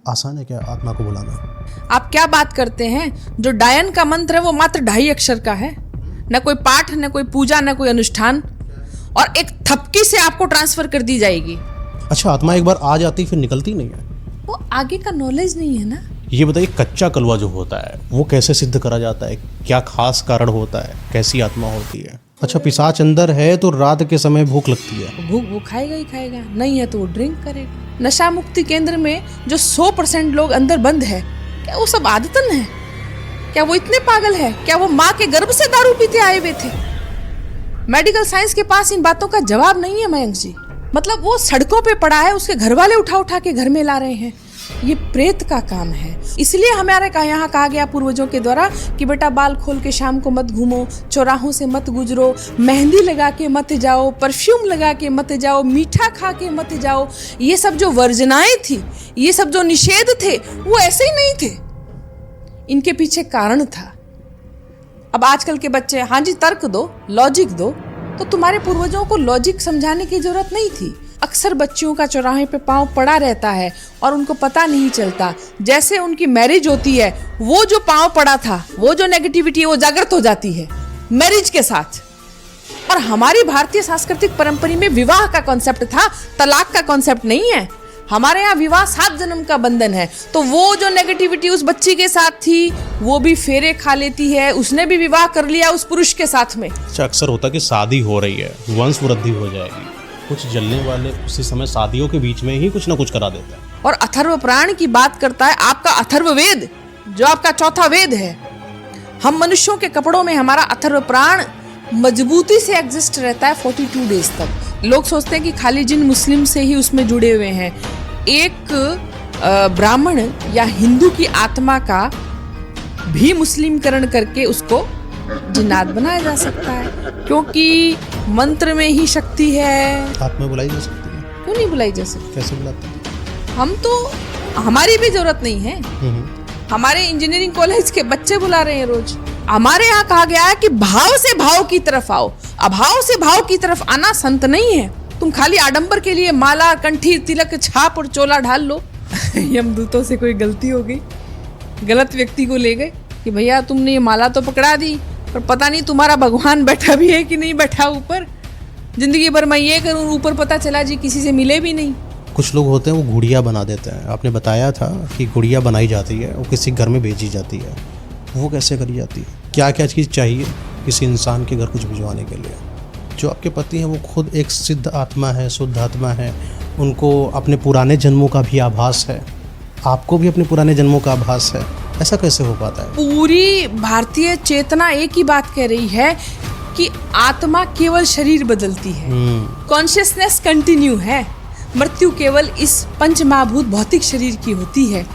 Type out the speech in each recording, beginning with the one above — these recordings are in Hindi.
आसान है क्या आत्मा को बुलाना? आप क्या बात करते हैं? जो डायन का मंत्र है वो मात्र 2.5 अक्षर का है। न कोई पाठ, न कोई पूजा, न कोई अनुष्ठान, और एक थपकी से आपको ट्रांसफर कर दी जाएगी। अच्छा, आत्मा एक बार आ जाती फिर निकलती नहीं है? वो आगे का नॉलेज नहीं है ना। ये बताइए, कच्चा कलवा जो होता है वो कैसे सिद्ध करा जाता है? क्या खास कारण होता है? कैसी आत्मा होती है? अच्छा, पिशाच अंदर है तो रात के समय भूख लगती है। भूख वो खाएगा ही खाएगा, नहीं है तो वो ड्रिंक करेगा। नशा मुक्ति केंद्र में जो 100% लोग अंदर बंद है, क्या वो सब आदतन है? क्या वो इतने पागल है? क्या वो माँ के गर्भ से दारू पीते आए हुए थे? मेडिकल साइंस के पास इन बातों का जवाब नहीं है मयंक जी। मतलब वो सड़कों पे पड़ा है, उसके घर वाले उठा उठा के घर में ला रहे हैं। ये प्रेत का काम है। इसलिए हमारे यहाँ कहा गया पूर्वजों के द्वारा कि बेटा बाल खोल के शाम को मत घूमो, चौराहों से मत गुजरो, मेहंदी लगा के मत जाओ, परफ्यूम लगा के मत जाओ, मीठा खा के मत जाओ। ये सब जो वर्जनाएं थी, ये सब जो निषेध थे, वो ऐसे ही नहीं थे। इनके पीछे कारण था। अब आजकल के बच्चे, हाँ जी तर्क दो, लॉजिक दो, तो तुम्हारे पूर्वजों को लॉजिक समझाने की जरूरत नहीं थी। अक्सर बच्चियों का चौराहे पे पांव पड़ा रहता है और उनको पता नहीं चलता। जैसे उनकी मैरिज होती है, वो जो पांव पड़ा था, वो जो नेगेटिविटी है वो जागृत हो जाती है मैरिज के साथ। और हमारी भारतीय सांस्कृतिक परंपरा में विवाह का कॉन्सेप्ट था, तलाक का कॉन्सेप्ट नहीं है। हमारे यहाँ विवाह 7 जन्म का बंधन है। तो वो जो नेगेटिविटी उस बच्ची के साथ थी, वो भी फेरे खा लेती है। उसने भी विवाह कर लिया उस पुरुष के साथ में। अच्छा, अक्सर होता है कि शादी हो रही है, वंश वृद्धि हो जाएगी, कुछ जलने वाले उसी समय शादियों के बीच में ही कुछ ना कुछ करा देता है। और अथर्व प्राण की बात करता है आपका अथर्व वेद, जो आपका चौथा वेद है। हम मनुष्यों के कपड़ों में हमारा अथर्व प्राण मजबूती से एग्जिस्ट रहता है 42 डेज तक। लोग सोचते हैं कि खाली जिन मुस्लिम से ही उसमें जुड़े हुए हैं। एक ब्राह्मण या हिंदू की आत्मा का भी मुस्लिमकरण करके उसको जिन्नात बनाया जा सकता है, क्योंकि मंत्र में ही शक्ति है। आत्मा बुलाई जा सकती है? क्यों नहीं बुलाई जा सकती? कैसे बुलाते हैं? हम तो, हमारी भी जरूरत नहीं है। हमारे इंजीनियरिंग कॉलेज के बच्चे बुला रहे हैं रोज। हमारे यहाँ कहा गया है कि भाव से भाव की तरफ आओ। अभाव से भाव की तरफ आना संत नहीं है। तुम खाली आडंबर के लिए माला, कंठी, तिलक, छाप और चोला ढाल लो। यमदूतों से कोई गलती हो गई, गलत व्यक्ति को ले गए कि भैया तुमने ये माला तो पकड़ा दी, पर पता नहीं तुम्हारा भगवान बैठा भी है कि नहीं बैठा ऊपर। जिंदगी भर मैं ये करूँ, ऊपर पता चला जी किसी से मिले भी नहीं। कुछ लोग होते हैं वो गुड़िया बना देते हैं। आपने बताया था कि गुड़िया बनाई जाती है, वो किसी घर में भेजी जाती है। वो कैसे करी जाती है? क्या क्या चीज़ चाहिए किसी इंसान के घर कुछ भिजवाने के लिए? जो आपके पति हैं वो खुद एक सिद्ध आत्मा है, शुद्ध आत्मा है, उनको अपने पुराने जन्मों का भी आभास है, आपको भी अपने पुराने जन्मों का आभास है। ऐसा कैसे हो पाता है? पूरी भारतीय चेतना एक ही बात कह रही है कि आत्मा केवल शरीर बदलती है, कॉन्शियसनेस कंटिन्यू है। मृत्यु केवल इस पंचमहाभूत भौतिक शरीर की होती है।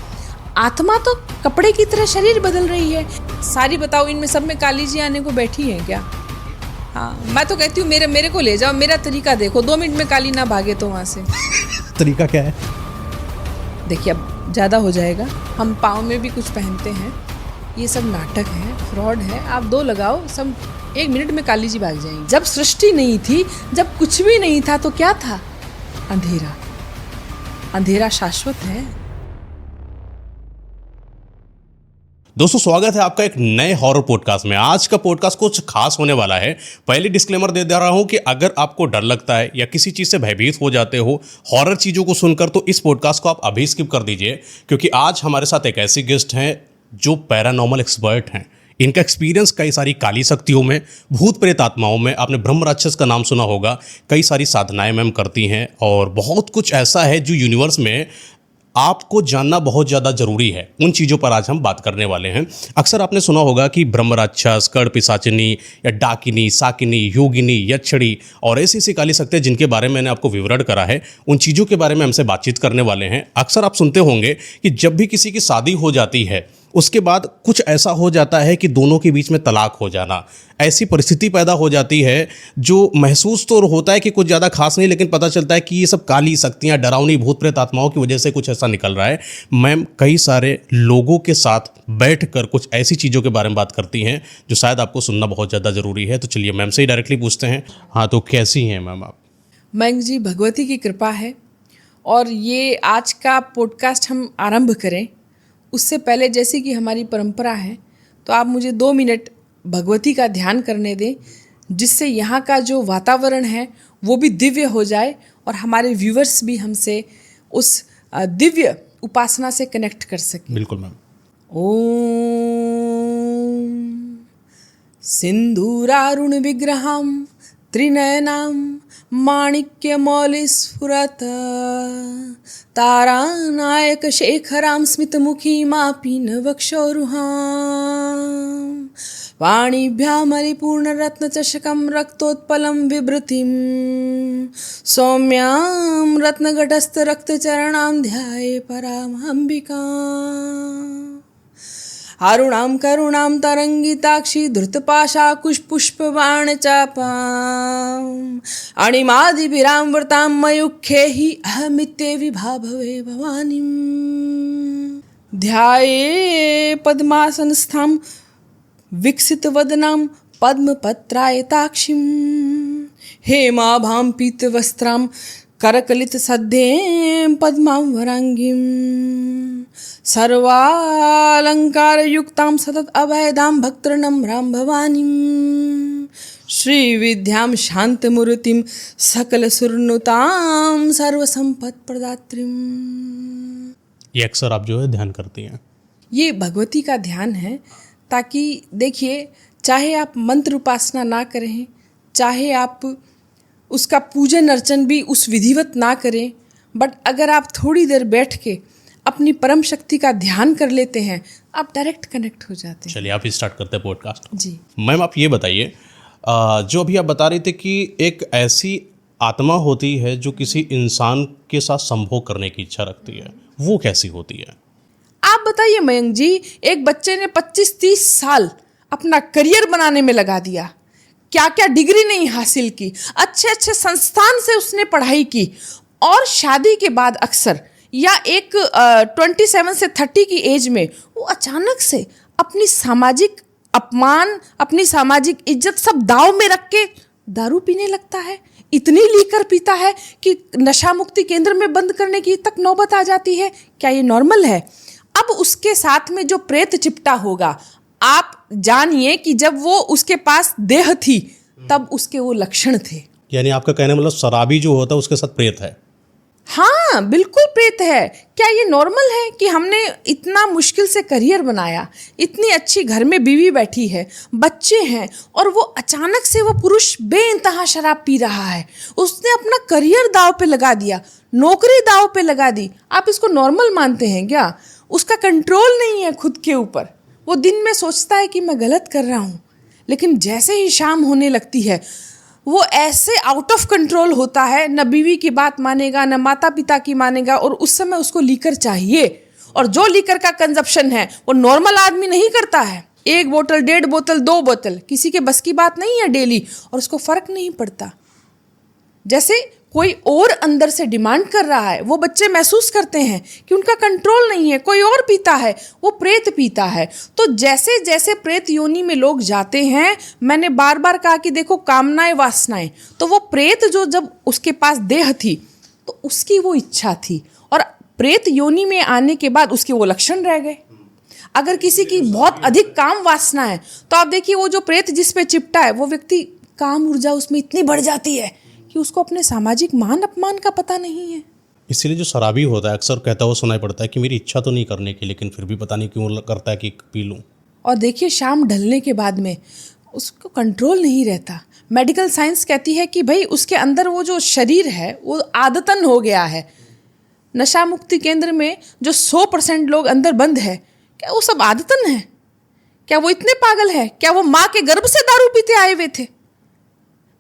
आत्मा तो कपड़े की तरह शरीर बदल रही है। सारी बताओ, इनमें सब में काली जी आने को बैठी है क्या? हाँ, मैं तो कहती हूँ मेरे को ले जाओ, मेरा तरीका देखो, 2 मिनट में काली ना भागे तो वहाँ से। तरीका क्या है? देखिए अब ज़्यादा हो जाएगा। हम पाँव में भी कुछ पहनते हैं। ये सब नाटक है, फ्रॉड है। आप 2 लगाओ, सब 1 मिनट में काली जी भाग जाएंगी। जब सृष्टि नहीं थी, जब कुछ भी नहीं था, तो क्या था? अंधेरा। अंधेरा शाश्वत है। दोस्तों, स्वागत है आपका एक नए हॉरर पॉडकास्ट में। आज का पॉडकास्ट कुछ खास होने वाला है। पहले डिस्क्लेमर दे रहा हूं कि अगर आपको डर लगता है या किसी चीज़ से भयभीत हो जाते हो हॉरर चीज़ों को सुनकर, तो इस पॉडकास्ट को आप अभी स्किप कर दीजिए, क्योंकि आज हमारे साथ एक ऐसी गेस्ट हैं जो पैरानॉर्मल एक्सपर्ट हैं। इनका एक्सपीरियंस कई सारी काली शक्तियों में, भूत प्रेत आत्माओं में, आपने ब्रह्म राक्षस का नाम सुना होगा, कई सारी साधनाएं मैम करती हैं और बहुत कुछ ऐसा है जो यूनिवर्स में आपको जानना बहुत ज़्यादा ज़रूरी है। उन चीज़ों पर आज हम बात करने वाले हैं। अक्सर आपने सुना होगा कि ब्रह्म राक्षस, कड़ पिशाचिनी या डाकिनी, साकिनी, योगिनी, यक्षिणी और ऐसी ऐसी काली शक्तियाँ जिनके बारे में मैंने आपको विवरण करा है, उन चीज़ों के बारे में हमसे बातचीत करने वाले हैं। अक्सर आप सुनते होंगे कि जब भी किसी की शादी हो जाती है, उसके बाद कुछ ऐसा हो जाता है कि दोनों के बीच में तलाक हो जाना, ऐसी परिस्थिति पैदा हो जाती है जो महसूस तो होता है कि कुछ ज़्यादा खास नहीं, लेकिन पता चलता है कि ये सब काली शक्तियाँ, डरावनी भूत प्रेत आत्माओं की वजह से कुछ ऐसा निकल रहा है। मैम कई सारे लोगों के साथ बैठकर कुछ ऐसी चीज़ों के बारे में बात करती हैं जो शायद आपको सुनना बहुत ज़्यादा ज़रूरी है। तो चलिए मैम से ही डायरेक्टली पूछते हैं। हाँ, तो कैसी हैं मैम आप? मयंक जी, भगवती की कृपा है और ये आज का पॉडकास्ट हम आरंभ करें उससे पहले, जैसे कि हमारी परंपरा है, तो आप मुझे 2 मिनट भगवती का ध्यान करने दें, जिससे यहाँ का जो वातावरण है वो भी दिव्य हो जाए और हमारे व्यूवर्स भी हमसे उस दिव्य उपासना से कनेक्ट कर सकें। बिल्कुल मैम। ओम सिंदूरारुण विग्रहं त्रिनयनां माणिक्यमौलिस्फुरत् तारानायक शेखरां स्मितमुखीमापि न वक्षोरुहां वाणिभ्यामलिपूर्णरत्नचषकं रक्तोत्पलं विभृतिं सौम्यां रत्नघटस्थरक्तचरणां ध्याये परामहंबिकाम् अरुणां करुणां तरंगिताक्षी धृतपाशाकुशपुष्पबाणचापाम् अणिमादिभिरामृतां मयुखे हि अहमित्ये विभाभवे भवानीम् ध्याये पद्मासनस्थां विकसितवदनां पद्मपत्रायताक्षीं हेमाभां पीतवस्त्रां करकलितसद्यें पद्मां वराङ्गीं सर्वालङ्कारयुक्तां सतत अभयदां भक्तनम्रां भवानीं श्रीविद्यां शान्तमूर्तिं सकलसुरनुतां सर्वसम्पत्प्रदात्रीं। ये अक्सर आप जो है ध्यान करती हैं? ये भगवती का ध्यान है, ताकि देखिए, चाहे आप मंत्र उपासना ना करें, चाहे आप उसका पूजन अर्चन भी उस विधिवत ना करें, बट अगर आप थोड़ी देर बैठ के अपनी परम शक्ति का ध्यान कर लेते हैं, आप डायरेक्ट कनेक्ट हो जाते हैं। चलिए आप स्टार्ट करते हैं पॉडकास्ट जी मैम। आप ये बताइए, जो अभी आप बता रही थे कि एक ऐसी आत्मा होती है जो किसी इंसान के साथ संभोग करने की इच्छा रखती है, वो कैसी होती है? आप बताइए मयंक जी, एक बच्चे ने 25-30 साल अपना करियर बनाने में लगा दिया, क्या क्या डिग्री नहीं हासिल की, अच्छे अच्छे संस्थान से उसने पढ़ाई की, और शादी के बाद अक्सर या एक 27 से 30 की एज में वो अचानक से अपनी सामाजिक अपमान, अपनी सामाजिक इज्जत सब दांव में रख के दारू पीने लगता है। इतनी लीकर पीता है कि नशा मुक्ति केंद्र में बंद करने की तक नौबत आ जाती है। क्या ये नॉर्मल है? अब उसके साथ में जो प्रेत चिपटा होगा, आप जानिए कि जब वो उसके पास देह थी तब उसके वो लक्षण थे। यानी आपका कहने मतलब शराबी जो होता है उसके साथ प्रेत है? हाँ, बिल्कुल प्रेत है। क्या ये नॉर्मल है कि हमने इतना मुश्किल से करियर बनाया, इतनी अच्छी घर में बीवी बैठी है, बच्चे हैं, और वो अचानक से वो पुरुष बेइंतहा शराब पी रहा है। उसने अपना करियर दांव पे लगा दिया, नौकरी दांव पे लगा दी। आप इसको नॉर्मल मानते हैं क्या? उसका कंट्रोल नहीं है खुद के ऊपर। वो दिन में सोचता है कि मैं गलत कर रहा हूँ, लेकिन जैसे ही शाम होने लगती है वो ऐसे आउट ऑफ कंट्रोल होता है, न बीवी की बात मानेगा, न माता पिता की मानेगा, और उस समय उसको लीकर चाहिए। और जो लीकर का कंजप्शन है वो नॉर्मल आदमी नहीं करता है। 1 बोतल, 1.5 बोतल, 2 बोतल, किसी के बस की बात नहीं है डेली, और उसको फर्क नहीं पड़ता। जैसे कोई और अंदर से डिमांड कर रहा है, वो बच्चे महसूस करते हैं कि उनका कंट्रोल नहीं है, कोई और पीता है, वो प्रेत पीता है। तो जैसे जैसे प्रेत योनि में लोग जाते हैं, मैंने बार बार कहा कि देखो, कामनाएं वासनाएं, तो वो प्रेत जो जब उसके पास देह थी तो उसकी वो इच्छा थी, और प्रेत योनि में आने के बाद उसके वो लक्षण रह गए। अगर किसी की बहुत अधिक काम वासना है तो आप देखिए, वो जो प्रेत जिस पे चिपटा है, वो व्यक्ति काम ऊर्जा उसमें इतनी बढ़ जाती है कि उसको अपने सामाजिक मान अपमान का पता नहीं है। इसीलिए जो शराबी होता है अक्सर कहता हुआ सुनाई पड़ता है कि मेरी इच्छा तो नहीं करने की, लेकिन फिर भी पता नहीं क्यों करता है कि पी लूं। और देखिए, शाम ढलने के बाद में उसको कंट्रोल नहीं रहता। मेडिकल साइंस कहती है कि भाई उसके अंदर वो जो शरीर है वो आदतन हो गया है। नशा मुक्ति केंद्र में जो 100% लोग अंदर बंद है, क्या वो सब आदतन है? क्या वो इतने पागल है? क्या वो माँ के गर्भ से दारू पीते आए हुए थे?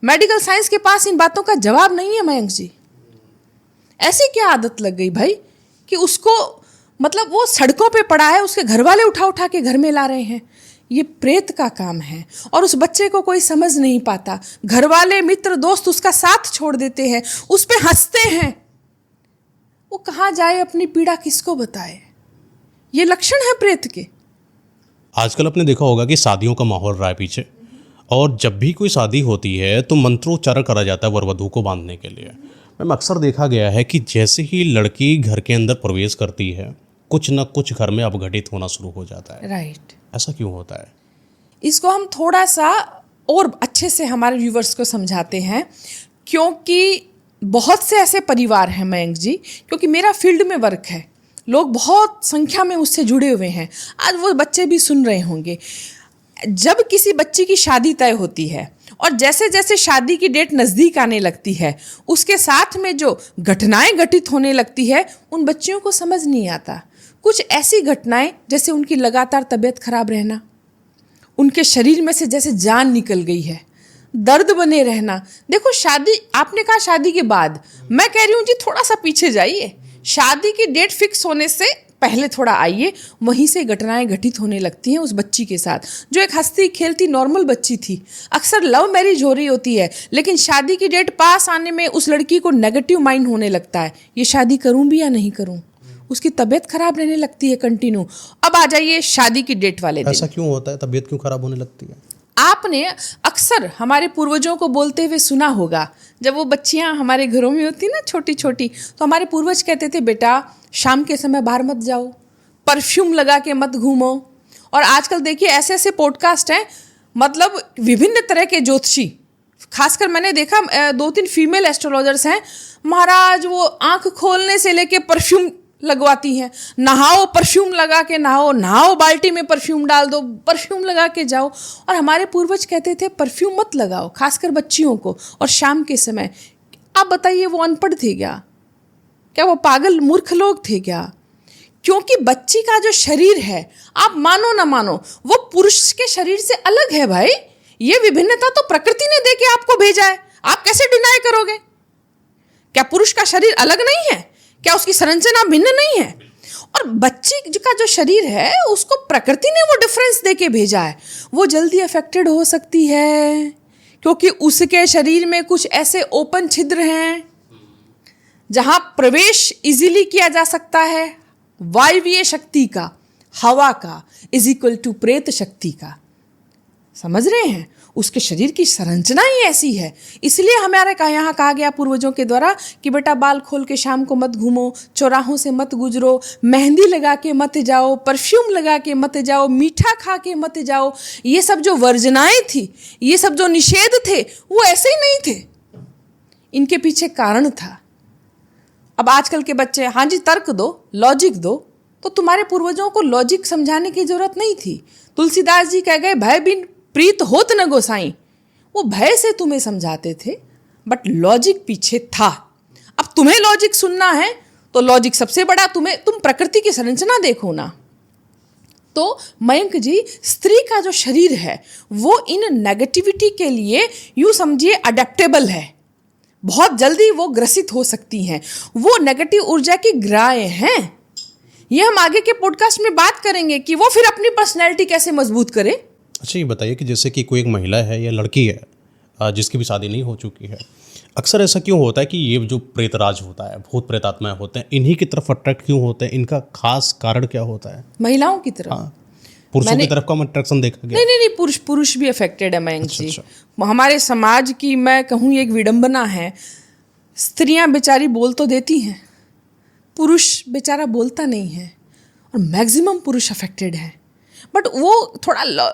मेडिकल साइंस के पास इन बातों का जवाब नहीं है मयंक जी। ऐसी क्या आदत लग गई भाई कि उसको, मतलब वो सड़कों पे पड़ा है, उसके घर वाले उठा उठा के घर में ला रहे हैं। ये प्रेत का काम है, और उस बच्चे को कोई समझ नहीं पाता। घर वाले, मित्र, दोस्त उसका साथ छोड़ देते हैं, उस पे हंसते हैं। वो कहाँ जाए, अपनी पीड़ा किसको बताए? ये लक्षण है प्रेत के। आजकल आपने देखा होगा कि शादियों का माहौल रहा है पीछे, और जब भी कोई शादी होती है तो मंत्रोच्चारण करा जाता है वर वधू को बांधने के लिए। मैम अक्सर देखा गया है कि जैसे ही लड़की घर के अंदर प्रवेश करती है कुछ न कुछ घर में अपघटित होना शुरू हो जाता है। राइट। ऐसा क्यों होता है? इसको हम थोड़ा सा और अच्छे से हमारे व्यूवर्स को समझाते हैं, क्योंकि बहुत से ऐसे परिवार हैं मयंक जी, क्योंकि मेरा फील्ड में वर्क है, लोग बहुत संख्या में उससे जुड़े हुए हैं, आज वो बच्चे भी सुन रहे होंगे। जब किसी बच्ची की शादी तय होती है और जैसे जैसे शादी की डेट नज़दीक आने लगती है, उसके साथ में जो घटनाएं घटित होने लगती है, उन बच्चियों को समझ नहीं आता। कुछ ऐसी घटनाएं जैसे उनकी लगातार तबीयत खराब रहना, उनके शरीर में से जैसे जान निकल गई है, दर्द बने रहना। देखो शादी, आपने कहा शादी के बाद, मैं कह रही हूँ जी थोड़ा सा पीछे जाइए, शादी की डेट फिक्स होने से पहले थोड़ा आइए, वहीं से घटनाएं घटित होने लगती हैं उस बच्ची के साथ, जो एक हंसती खेलती नॉर्मल बच्ची थी। अक्सर लव मैरिज हो रही होती है, लेकिन शादी की डेट पास आने में उस लड़की को नेगेटिव माइंड होने लगता है, ये शादी करूं भी या नहीं करूं। उसकी तबीयत खराब रहने लगती है कंटिन्यू। अब आ जाइए शादी की डेट वाले दिन। ऐसा क्यों होता है? तबीयत क्यों खराब होने लगती है? आपने अक्सर हमारे पूर्वजों को बोलते हुए सुना होगा, जब वो बच्चियां हमारे घरों में होती ना छोटी छोटी, तो हमारे पूर्वज कहते थे बेटा शाम के समय बाहर मत जाओ, परफ्यूम लगा के मत घूमो। और आजकल देखिए ऐसे ऐसे पॉडकास्ट हैं, मतलब विभिन्न तरह के ज्योतिषी, खासकर मैंने देखा 2-3 फीमेल एस्ट्रोलॉजर्स हैं, महाराज वो आंख खोलने से लेके परफ्यूम लगवाती हैं। नहाओ परफ्यूम लगा के नहाओ, नहाओ बाल्टी में परफ्यूम डाल दो, परफ्यूम लगा के जाओ। और हमारे पूर्वज कहते थे परफ्यूम मत लगाओ, खासकर बच्चियों को, और शाम के समय। आप बताइए वो अनपढ़ थे क्या वो पागल मूर्ख लोग थे क्या? क्योंकि बच्ची का जो शरीर है, आप मानो ना मानो, वो पुरुष के शरीर से अलग है भाई। ये विभिन्नता तो प्रकृति ने दे के आपको भेजा है, आप कैसे डिनाई करोगे? क्या पुरुष का शरीर अलग नहीं है? क्या उसकी संरचना भिन्न नहीं है? और बच्ची का जो शरीर है उसको प्रकृति ने वो डिफरेंस दे के भेजा है। वो जल्दी अफेक्टेड हो सकती है क्योंकि उसके शरीर में कुछ ऐसे ओपन छिद्र हैं जहां प्रवेश इजीली किया जा सकता है। वायवीय शक्ति का, हवा का इज इक्वल टू प्रेत शक्ति का। समझ रहे हैं? उसके शरीर की संरचना ही ऐसी है। इसलिए हमारे यहाँ कहा गया पूर्वजों के द्वारा कि बेटा बाल खोल के शाम को मत घूमो, चौराहों से मत गुजरो, मेहंदी लगा के मत जाओ, परफ्यूम लगा के मत जाओ, मीठा खा के मत जाओ। ये सब जो वर्जनाएं थी, ये सब जो निषेध थे, वो ऐसे ही नहीं थे, इनके पीछे कारण था। अब आजकल के बच्चे, हाँ जी तर्क दो, लॉजिक दो, तो तुम्हारे पूर्वजों को लॉजिक समझाने की जरूरत नहीं थी। तुलसीदास जी कह गए भय बिन प्रीत होत न गोसाई। वो भय से तुम्हें समझाते थे, बट लॉजिक पीछे था। अब तुम्हें लॉजिक सुनना है तो लॉजिक सबसे बड़ा, तुम प्रकृति की संरचना देखो ना। तो मयंक जी, स्त्री का जो शरीर है वो इन नेगेटिविटी के लिए यूं समझिए अडेप्टेबल है। बहुत जल्दी वो ग्रसित हो सकती हैं, वो नेगेटिव ऊर्जा की ग्राह हैं। ये हम आगे के पॉडकास्ट में बात करेंगे कि वो फिर अपनी पर्सनैलिटी कैसे मजबूत करे। अच्छा ये बताइए कि जैसे कि कोई एक महिला है या लड़की है जिसकी भी शादी नहीं हो चुकी है, अक्सर ऐसा क्यों होता है कि ये जो प्रेतराज होता है, भूत प्रेतात्माएं होते हैं, इन्हीं की तरफ अट्रैक्ट क्यों होते हैं? इनका खास कारण क्या होता है? महिलाओं की तरफ? हाँ, पुरुषों की तरफ का अट्रैक्शन देखा गया? नहीं, पुरुष भी अफेक्टेड है मयंक जी। हमारे समाज की मैं कहूँ एक विडंबना है। स्त्रियां बेचारी बोल तो देती हैं, पुरुष बेचारा बोलता नहीं है, और मैक्सिमम पुरुष अफेक्टेड है। बट वो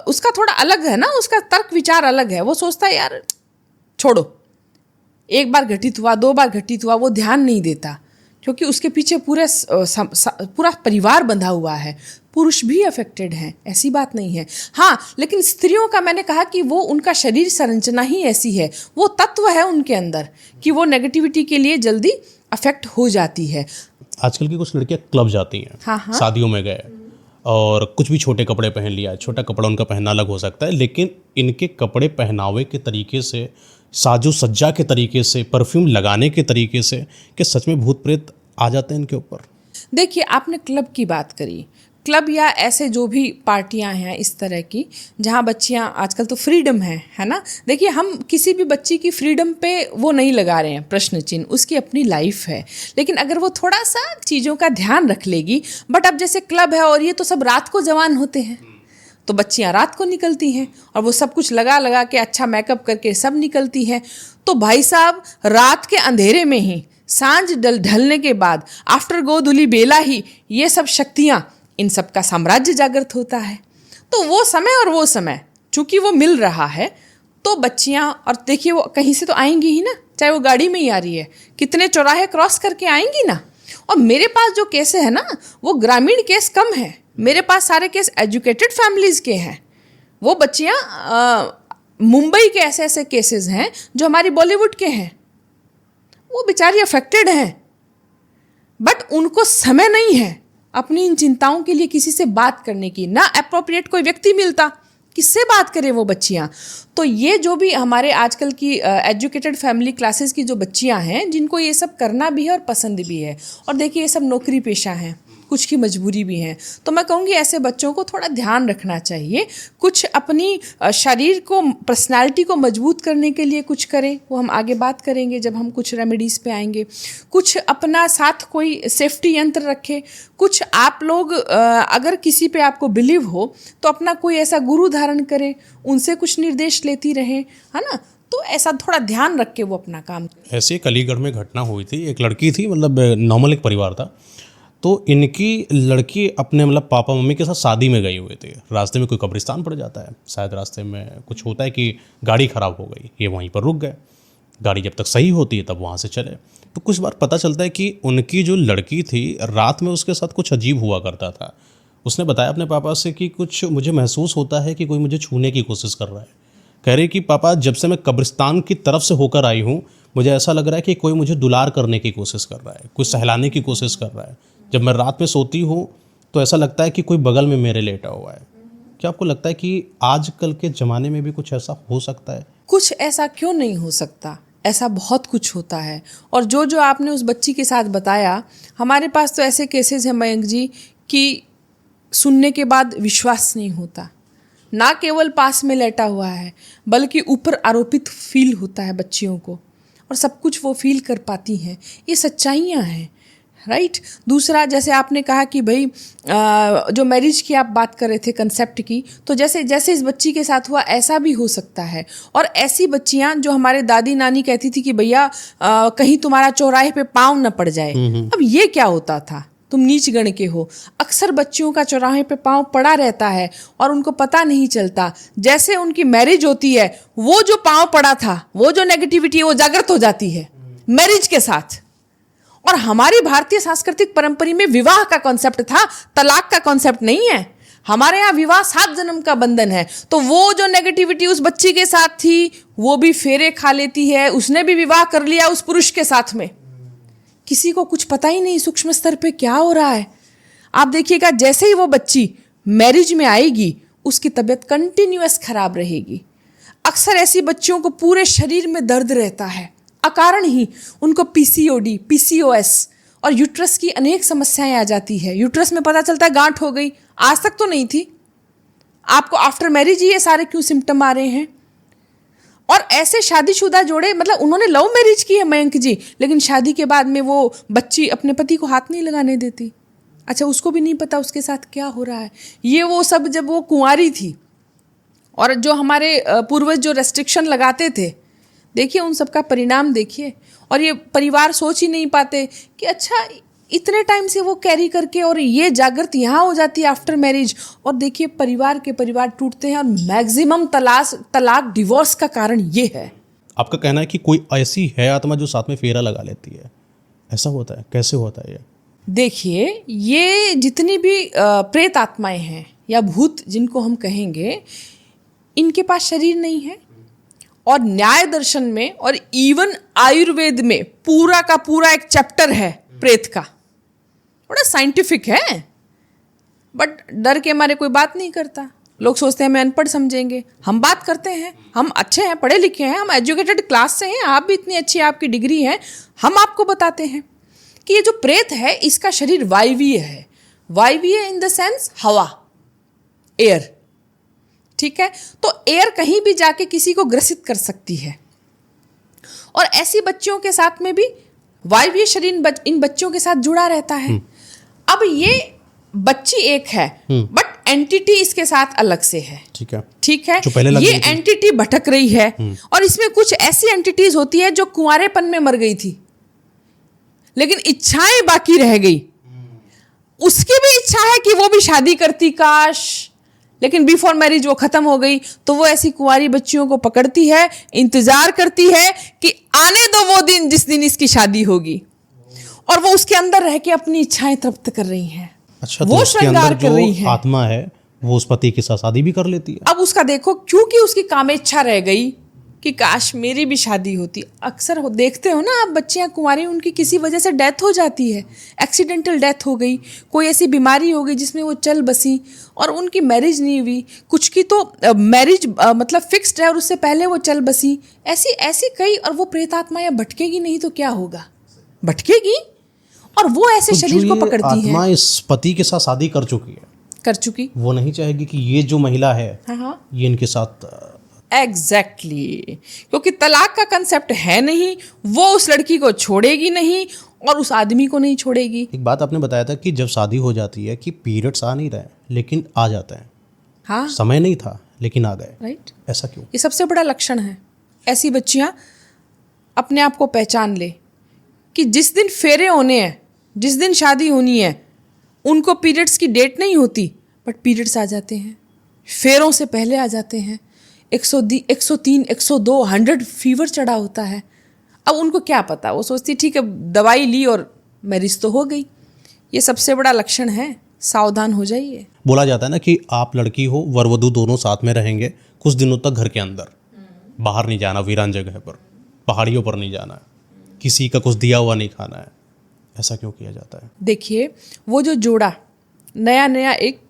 उसका थोड़ा अलग है ना, उसका तर्क विचार अलग है। वो सोचता है यार छोड़ो, एक बार घटित हुआ, 2 बार घटित हुआ, वो ध्यान नहीं देता, क्योंकि उसके पीछे पूरा परिवार बंधा हुआ है। पुरुष भी अफेक्टेड हैं, ऐसी बात नहीं है। हाँ, लेकिन स्त्रियों का मैंने कहा कि वो उनका शरीर संरचना ही ऐसी है, वो तत्व है उनके अंदर कि वो नेगेटिविटी के लिए जल्दी अफेक्ट हो जाती है। आजकल की कुछ लड़कियां क्लब जाती हैं, हाँ। शादियों में गए और कुछ भी छोटे कपड़े पहन लिया। छोटा कपड़ा उनका पहनना अलग हो सकता है, लेकिन इनके कपड़े पहनावे के तरीके से, साजो सज्जा के तरीके से, परफ्यूम लगाने के तरीके से, कि सच में भूत प्रेत आ जाते हैं इनके ऊपर। देखिए, आपने क्लब की बात करी, क्लब या ऐसे जो भी पार्टियां हैं इस तरह की, जहां बच्चियां, आजकल तो फ्रीडम है ना। देखिए, हम किसी भी बच्ची की फ्रीडम पे वो नहीं लगा रहे हैं प्रश्न चिन्ह, उसकी अपनी लाइफ है। लेकिन अगर वो थोड़ा सा चीज़ों का ध्यान रख लेगी, बट अब जैसे क्लब है और ये तो सब रात को जवान होते हैं, तो बच्चियां रात को निकलती हैं और वो सब कुछ लगा लगा के अच्छा मेकअप करके सब निकलती हैं। तो भाई साहब रात के अंधेरे में ही, सांझ ढलने के बाद, आफ्टर गोधूली बेला ही ये सब शक्तियां, इन सब का साम्राज्य जागृत होता है। तो वो समय और वो समय चूंकि वो मिल रहा है तो बच्चियां, और देखिए वो कहीं से तो आएंगी ही ना, चाहे वो गाड़ी में ही आ रही है, कितने चौराहे क्रॉस करके आएंगी ना। और मेरे पास जो केस है ना वो ग्रामीण केस कम है, मेरे पास सारे केस एजुकेटेड फैमिलीज के हैं। वो बच्चियां मुंबई के ऐसे ऐसे केसेस हैं जो हमारी बॉलीवुड के हैं, वो बेचारी अफेक्टेड हैं, बट उनको समय नहीं है अपनी इन चिंताओं के लिए किसी से बात करने की, ना अप्रोप्रिएट कोई व्यक्ति मिलता, किससे बात करें वो बच्चियां। तो ये जो भी हमारे आजकल की एजुकेटेड फैमिली क्लासेस की जो बच्चियां हैं, जिनको ये सब करना भी है और पसंद भी है, और देखिए ये सब नौकरी पेशा हैं, कुछ की मजबूरी भी है, तो मैं कहूँगी ऐसे बच्चों को थोड़ा ध्यान रखना चाहिए। कुछ अपनी शरीर को, पर्सनालिटी को मजबूत करने के लिए कुछ करें, वो हम आगे बात करेंगे जब हम कुछ रेमेडीज़ पे आएंगे। कुछ अपना साथ कोई सेफ्टी यंत्र रखें। कुछ आप लोग अगर किसी पे आपको बिलीव हो तो अपना कोई ऐसा गुरु धारण करें, उनसे कुछ निर्देश लेती रहें, है ना। तो ऐसा थोड़ा ध्यान रख के वो अपना काम करें। ऐसे एक अलीगढ़ में घटना हुई थी, एक लड़की थी, मतलब नॉर्मल एक परिवार था, तो इनकी लड़की अपने मतलब पापा मम्मी के साथ शादी में गई हुई थी। रास्ते में कोई कब्रिस्तान पड़ जाता है, शायद रास्ते में कुछ होता है कि गाड़ी ख़राब हो गई, ये वहीं पर रुक गए। गाड़ी जब तक सही होती है तब वहाँ से चले। तो कुछ बार पता चलता है कि उनकी जो लड़की थी रात में उसके साथ कुछ अजीब हुआ करता था। उसने बताया अपने पापा से कि कुछ मुझे महसूस होता है कि कोई मुझे छूने की कोशिश कर रहा है। कह रही कि पापा जब से मैं कब्रिस्तान की तरफ से होकर आई हूँ मुझे ऐसा लग रहा है कि कोई मुझे दुलार करने की कोशिश कर रहा है, कोई सहलाने की कोशिश कर रहा है। जब मैं रात में सोती हूँ तो ऐसा लगता है कि कोई बगल में मेरे लेटा हुआ है। क्या आपको लगता है कि आजकल के ज़माने में भी कुछ ऐसा हो सकता है? कुछ ऐसा क्यों नहीं हो सकता, ऐसा बहुत कुछ होता है। और जो जो आपने उस बच्ची के साथ बताया, हमारे पास तो ऐसे केसेस हैं मयंक जी कि सुनने के बाद विश्वास नहीं होता। ना केवल पास में लेटा हुआ है बल्कि ऊपर आरोपित फील होता है बच्चियों को, और सब कुछ वो फील कर पाती हैं। ये सच्चाइयाँ हैं, राइट। दूसरा, जैसे आपने कहा कि भाई जो मैरिज की आप बात कर रहे थे, कंसेप्ट की, तो जैसे जैसे इस बच्ची के साथ हुआ ऐसा भी हो सकता है। और ऐसी बच्चियां जो हमारे दादी नानी कहती थी कि भैया कहीं तुम्हारा चौराहे पे पाँव न पड़ जाए। अब ये क्या होता था, तुम नीच गण के हो। अक्सर बच्चियों का चौराहे पे पाँव पड़ा रहता है और उनको पता नहीं चलता। जैसे उनकी मैरिज होती है, वो जो पाँव पड़ा था, वो जो नेगेटिविटी है वो जागृत हो जाती है मैरिज के साथ। और हमारी भारतीय सांस्कृतिक परंपरा में विवाह का कॉन्सेप्ट था, तलाक का कॉन्सेप्ट नहीं है। हमारे यहाँ विवाह 7 जन्म का बंधन है। तो वो जो नेगेटिविटी उस बच्ची के साथ थी वो भी फेरे खा लेती है, उसने भी विवाह कर लिया उस पुरुष के साथ में। किसी को कुछ पता ही नहीं सूक्ष्म स्तर पे क्या हो रहा है। आप देखिएगा जैसे ही वो बच्ची मैरिज में आएगी उसकी तबीयत कंटिन्यूअस खराब रहेगी। अक्सर ऐसी बच्चियों को पूरे शरीर में दर्द रहता है, अकारण ही उनको पीसीओडी, पीसीओएस और यूट्रस की अनेक समस्याएं आ जाती है। यूट्रस में पता चलता है गांठ हो गई, आज तक तो नहीं थी, आपको आफ्टर मैरिज ही ये सारे क्यों सिम्टम आ रहे हैं। और ऐसे शादीशुदा जोड़े, मतलब उन्होंने लव मैरिज की है मयंक जी, लेकिन शादी के बाद में वो बच्ची अपने पति को हाथ नहीं लगाने देती। अच्छा, उसको भी नहीं पता उसके साथ क्या हो रहा है। ये वो सब जब वो कुंवारी थी, और जो हमारे पूर्वज जो रेस्ट्रिक्शन लगाते थे, देखिए उन सब का परिणाम देखिए। और ये परिवार सोच ही नहीं पाते कि अच्छा इतने टाइम से वो कैरी करके, और ये जागृत यहाँ हो जाती है आफ्टर मैरिज। और देखिए परिवार के परिवार टूटते हैं, और मैक्सिमम तलाक डिवोर्स का कारण ये है। आपका कहना है कि कोई ऐसी है आत्मा जो साथ में फेरा लगा लेती है, ऐसा होता है? कैसे होता है ये? देखिए, ये जितनी भी प्रेत आत्माएं हैं या भूत जिनको हम कहेंगे, इनके पास शरीर नहीं है। और न्याय दर्शन में और इवन आयुर्वेद में पूरा का पूरा एक चैप्टर है प्रेत का, बड़ा साइंटिफिक है, बट डर के हमारे कोई बात नहीं करता। लोग सोचते हैं हमें अनपढ़ समझेंगे। हम बात करते हैं, हम अच्छे हैं, पढ़े लिखे हैं, हम एजुकेटेड क्लास से हैं, आप भी इतनी अच्छी आपकी डिग्री है। हम आपको बताते हैं कि ये जो प्रेत है इसका शरीर वायवीय है। वायवीय इन द सेंस हवा, एयर, ठीक है। तो एयर कहीं भी जाके किसी को ग्रसित कर सकती है। और ऐसी बच्चियों के साथ में भी वायवीय शरीर इन बच्चों के साथ जुड़ा रहता है। अब ये बच्ची एक है, बट एंटिटी इसके साथ अलग से है। ठीक है, ठीक है, जो पहले लग ये गई थी। एंटिटी भटक रही है और इसमें कुछ ऐसी एंटिटीज होती है जो कुंवारेपन में मर गई थी लेकिन इच्छाएं बाकी रह गई। उसकी भी इच्छा है कि वो भी शादी करती काश, लेकिन बिफोर मैरिज वो खत्म हो गई। तो वो ऐसी कुंवारी बच्चियों को पकड़ती है, इंतजार करती है कि आने दो वो दिन जिस दिन इसकी शादी होगी, और वो उसके अंदर रह के अपनी इच्छाएं तृप्त कर रही हैं। अच्छा, वो तो उसके श्रृंगार अंदर कर रही जो है। आत्मा है वो उस पति के साथ शादी भी कर लेती है। अब उसका देखो, क्योंकि उसकी कामेच्छा रह गई कि काश मेरी भी शादी होती। अक्सर देखते हो ना आप, बच्चियां कुंवारी, उनकी किसी वजह से डेथ हो जाती है, एक्सीडेंटल डेथ हो गई, कोई ऐसी बीमारी हो गई जिसमें वो चल बसी और उनकी मैरिज नहीं हुई। कुछ की तो मैरिज मतलब फिक्स्ड है और उससे पहले वो चल बसी। ऐसी ऐसी कई, और वो प्रेतात्माएं भटकेगी नहीं तो क्या होगा, भटकेगी और वो ऐसे तो शरीर को पकड़ती है। आत्मा इस पति के साथ शादी कर चुकी है, कर चुकी, वो नहीं चाहेगी कि ये जो महिला है हाँ ये इनके साथ। एग्जैक्टली क्योंकि तलाक का कंसेप्ट है नहीं, वो उस लड़की को छोड़ेगी नहीं और उस आदमी को नहीं छोड़ेगी। एक बात आपने बताया था कि जब शादी हो जाती है कि पीरियड्स आ नहीं रहे लेकिन आ जाते हैं, हाँ, समय नहीं था लेकिन आ गए, राइट। ऐसा क्यों? ये सबसे बड़ा लक्षण है। ऐसी बच्चियां अपने आप को पहचान ले कि जिस दिन फेरे होने हैं, जिस दिन शादी होनी है, उनको पीरियड्स की डेट नहीं होती बट पीरियड्स आ जाते हैं, फेरों से पहले आ जाते हैं। 103, 102, 100 फीवर चढ़ा होता है। अब उनको क्या पता, वो सोचती ठीक है दवाई ली और मैरिज तो हो गई। ये सबसे बड़ा लक्षण है, सावधान हो जाइए। बोला जाता है ना कि आप लड़की हो वर वधू दोनों साथ में रहेंगे कुछ दिनों तक घर के अंदर, बाहर नहीं जाना, वीरान जगह पर, पहाड़ियों पर नहीं जाना है, किसी का कुछ दिया हुआ नहीं खाना है। ऐसा क्यों किया जाता है? देखिए, वो जो जोड़ा नया नया एक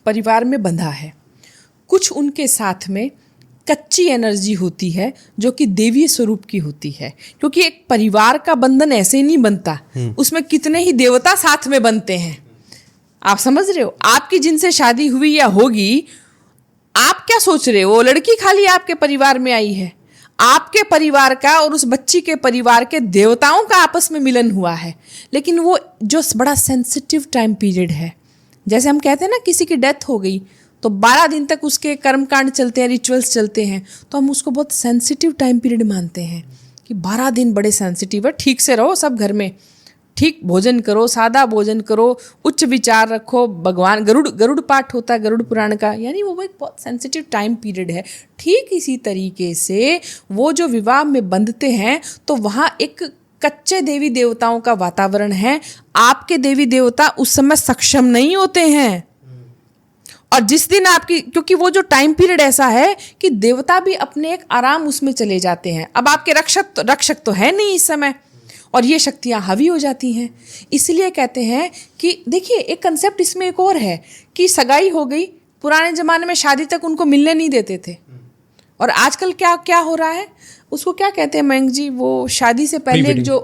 परिवार में बंधा है, कुछ उनके साथ में कच्ची एनर्जी होती है जो कि देवीय स्वरूप की होती है, क्योंकि एक परिवार का बंधन ऐसे ही नहीं बनता, उसमें कितने ही देवता साथ में बनते हैं। आप समझ रहे हो? आपकी जिनसे शादी हुई या होगी, आप क्या सोच रहे हो वो लड़की खाली आपके परिवार में आई है? आपके परिवार का और उस बच्ची के परिवार के देवताओं का आपस में मिलन हुआ है। लेकिन वो जो बड़ा सेंसिटिव टाइम पीरियड है, जैसे हम कहते हैं ना किसी की डेथ हो गई तो 12 दिन तक उसके कर्मकांड चलते हैं, रिचुअल्स चलते हैं, तो हम उसको बहुत सेंसिटिव टाइम पीरियड मानते हैं कि 12 दिन बड़े सेंसिटिव है। ठीक से रहो सब घर में, ठीक भोजन करो, सादा भोजन करो, उच्च विचार रखो, भगवान गरुड़ पाठ होता है गरुड़ पुराण का, यानी वो एक बहुत सेंसिटिव टाइम पीरियड है। ठीक इसी तरीके से वो जो विवाह में बंधते हैं तो वहाँ एक कच्चे देवी देवताओं का वातावरण है। आपके देवी देवता उस समय सक्षम नहीं होते हैं, और जिस दिन आपकी, क्योंकि वो जो टाइम पीरियड ऐसा है कि देवता भी अपने एक आराम उसमें चले जाते हैं। अब आपके रक्षक तो है नहीं इस समय, और ये शक्तियाँ हावी हो जाती हैं। इसलिए कहते हैं कि देखिए एक कंसेप्ट इसमें एक और है कि सगाई हो गई, पुराने ज़माने में शादी तक उनको मिलने नहीं देते थे, और आजकल क्या क्या हो रहा है, उसको क्या कहते हैं मयंक जी, वो शादी से पहले एक जो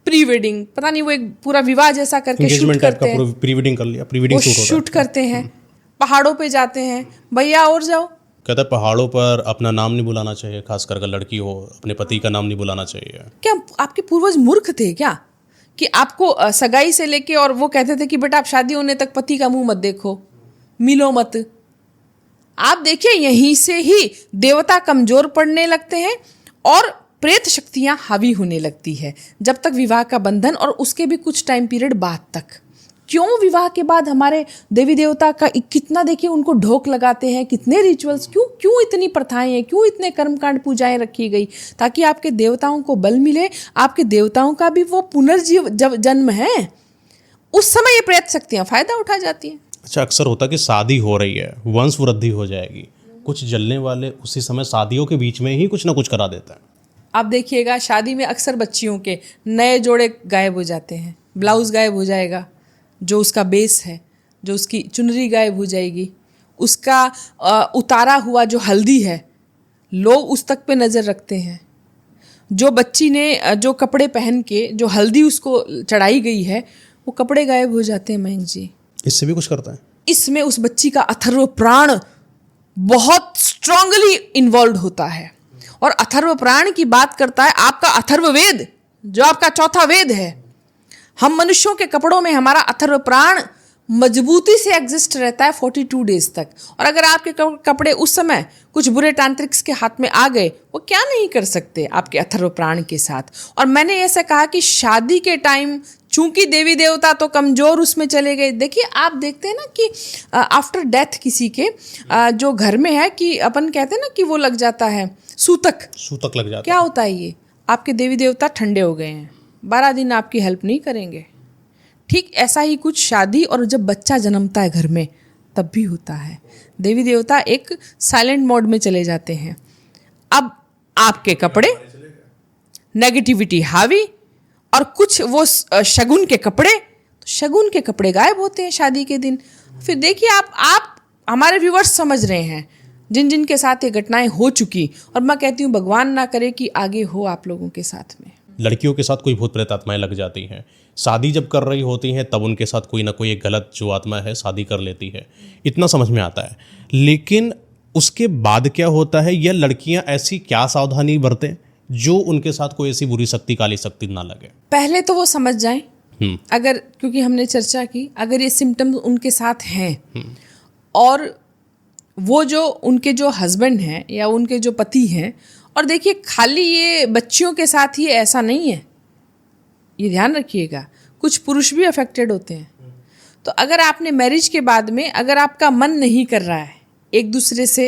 प्री वेडिंग, पता नहीं वो एक पूरा विवाह जैसा करके शूट करते हैं, प्री वेडिंग कर लिया, प्री वेडिंग शूट करते हैं, पहाड़ों पे जाते हैं, भैया और जाओ। कहता है पहाड़ों पर अपना नाम नहीं बुलाना चाहिए, खासकर अगर लड़की हो अपने पति का नाम नहीं बुलाना चाहिए। क्या आपके पूर्वज मूर्ख थे क्या कि आपको सगाई से लेके और वो कहते थे कि बेटा आप शादी होने तक पति का मुंह मत देखो, मिलो मत। आप देखिए यहीं से ही देवता कमजोर पड़ने लगते हैं और प्रेत शक्तियां हावी होने लगती है, जब तक विवाह का बंधन और उसके भी कुछ टाइम पीरियड बाद तक। क्यों विवाह के बाद हमारे देवी देवता का कितना देखिए उनको ढोक लगाते हैं, कितने रिचुअल्स, क्यों इतनी प्रथाएं हैं, क्यों इतने कर्मकांड पूजाएं रखी गई, ताकि आपके देवताओं को बल मिले। आपके देवताओं का भी वो पुनर्जीव जन्म है, उस समय ये प्रेत शक्तियां फायदा उठा जाती हैं। अच्छा, अक्सर होता है कि शादी हो रही है, वंश वृद्धि हो जाएगी, कुछ जलने वाले उसी समय शादियों के बीच में ही कुछ ना कुछ करा देता है। आप देखिएगा शादी में अक्सर बच्चियों के नए जोड़े गायब हो जाते हैं, ब्लाउज गायब हो जाएगा, जो उसका बेस है, जो उसकी चुनरी गायब हो जाएगी, उसका उतारा हुआ जो हल्दी है, लोग उस तक पे नज़र रखते हैं। जो बच्ची ने जो कपड़े पहन के जो हल्दी उसको चढ़ाई गई है, वो कपड़े गायब हो जाते हैं मयंक जी। इससे भी कुछ करता है? इसमें उस बच्ची का अथर्व प्राण बहुत स्ट्रांगली इन्वॉल्व होता है, और अथर्व प्राण की बात करता है आपका अथर्व वेद, जो आपका चौथा वेद है। हम मनुष्यों के कपड़ों में हमारा अथर्व प्राण मजबूती से एग्जिस्ट रहता है 42 डेज तक। और अगर आपके कपड़े उस समय कुछ बुरे तांत्रिक्स के हाथ में आ गए, वो क्या नहीं कर सकते आपके अथर्व प्राण के साथ। और मैंने ऐसा कहा कि शादी के टाइम चूंकि देवी देवता तो कमज़ोर उसमें चले गए। देखिए, आप देखते हैं ना कि आफ्टर डेथ किसी के जो घर में है, कि अपन कहते हैं ना कि वो लग जाता है सूतक लग जाता क्या होता है ये? आपके देवी देवता ठंडे हो गए हैं, 12 दिन आपकी हेल्प नहीं करेंगे। ठीक ऐसा ही कुछ शादी और जब बच्चा जन्मता है घर में तब भी होता है। देवी देवता एक साइलेंट मोड में चले जाते हैं। अब आपके कपड़े नेगेटिविटी हावी, और कुछ वो शगुन के कपड़े, तो शगुन के कपड़े गायब होते हैं शादी के दिन। फिर देखिए, आप हमारे व्यूवर्स समझ रहे हैं जिन जिन के साथ ये घटनाएं हो चुकी, और मैं कहती हूँ भगवान ना करे कि आगे हो आप लोगों के साथ में। लड़कियों के साथ कोई भूत प्रेत आत्माएं लग जाती हैं, शादी जब कर रही होती हैं तब उनके साथ कोई ना कोई एक गलत जो आत्मा है शादी कर लेती है, इतना समझ में आता है। लेकिन उसके बाद क्या होता है, यह लड़कियां ऐसी क्या सावधानी बरतें जो उनके साथ कोई ऐसी बुरी शक्ति, काली शक्ति ना लगे? पहले तो वो समझ जाएं, अगर, क्योंकि हमने चर्चा की, अगर ये सिम्टम्स उनके साथ हैं और वो जो उनके जो हस्बैंड हैं या उनके जो पति हैं, और देखिए खाली ये बच्चियों के साथ ही ऐसा नहीं है, ये ध्यान रखिएगा, कुछ पुरुष भी अफेक्टेड होते हैं। तो अगर आपने मैरिज के बाद में अगर आपका मन नहीं कर रहा है एक दूसरे से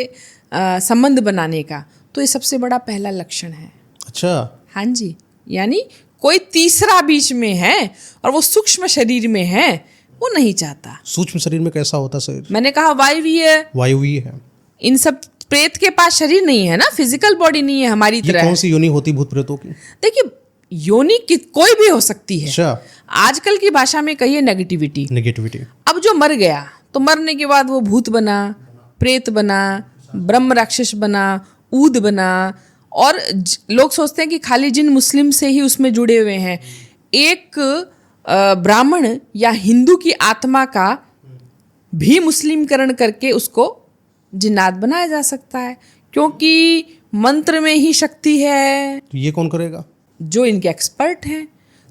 संबंध बनाने का, तो ये सबसे बड़ा पहला लक्षण है। अच्छा, हाँ जी, यानी कोई तीसरा बीच में है और वो सूक्ष्म शरीर में है, वो नहीं चाहता। सूक्ष्म शरीर में कैसा होता शरीर? मैंने कहा वायु है। इन सब प्रेत के पास शरीर नहीं है ना, फिजिकल बॉडी नहीं है हमारी तरह। ये कौन सी योनि होती भूत प्रेतों की? देखिए, योनि कोई भी हो सकती है। अच्छा। आजकल की भाषा में कहिए नेगेटिविटी। अब जो मर गया तो मरने के बाद वो भूत बना, प्रेत बना, ब्रह्म राक्षस बना, ऊद बना, और लोग सोचते हैं कि खाली जिन मुस्लिम से ही उसमें जुड़े हुए हैं। एक ब्राह्मण या हिंदू की आत्मा का भी मुस्लिमकरण करके उसको जिन्नात बनाया जा सकता है, क्योंकि मंत्र में ही शक्ति है। तो ये कौन करेगा? जो इनके एक्सपर्ट हैं।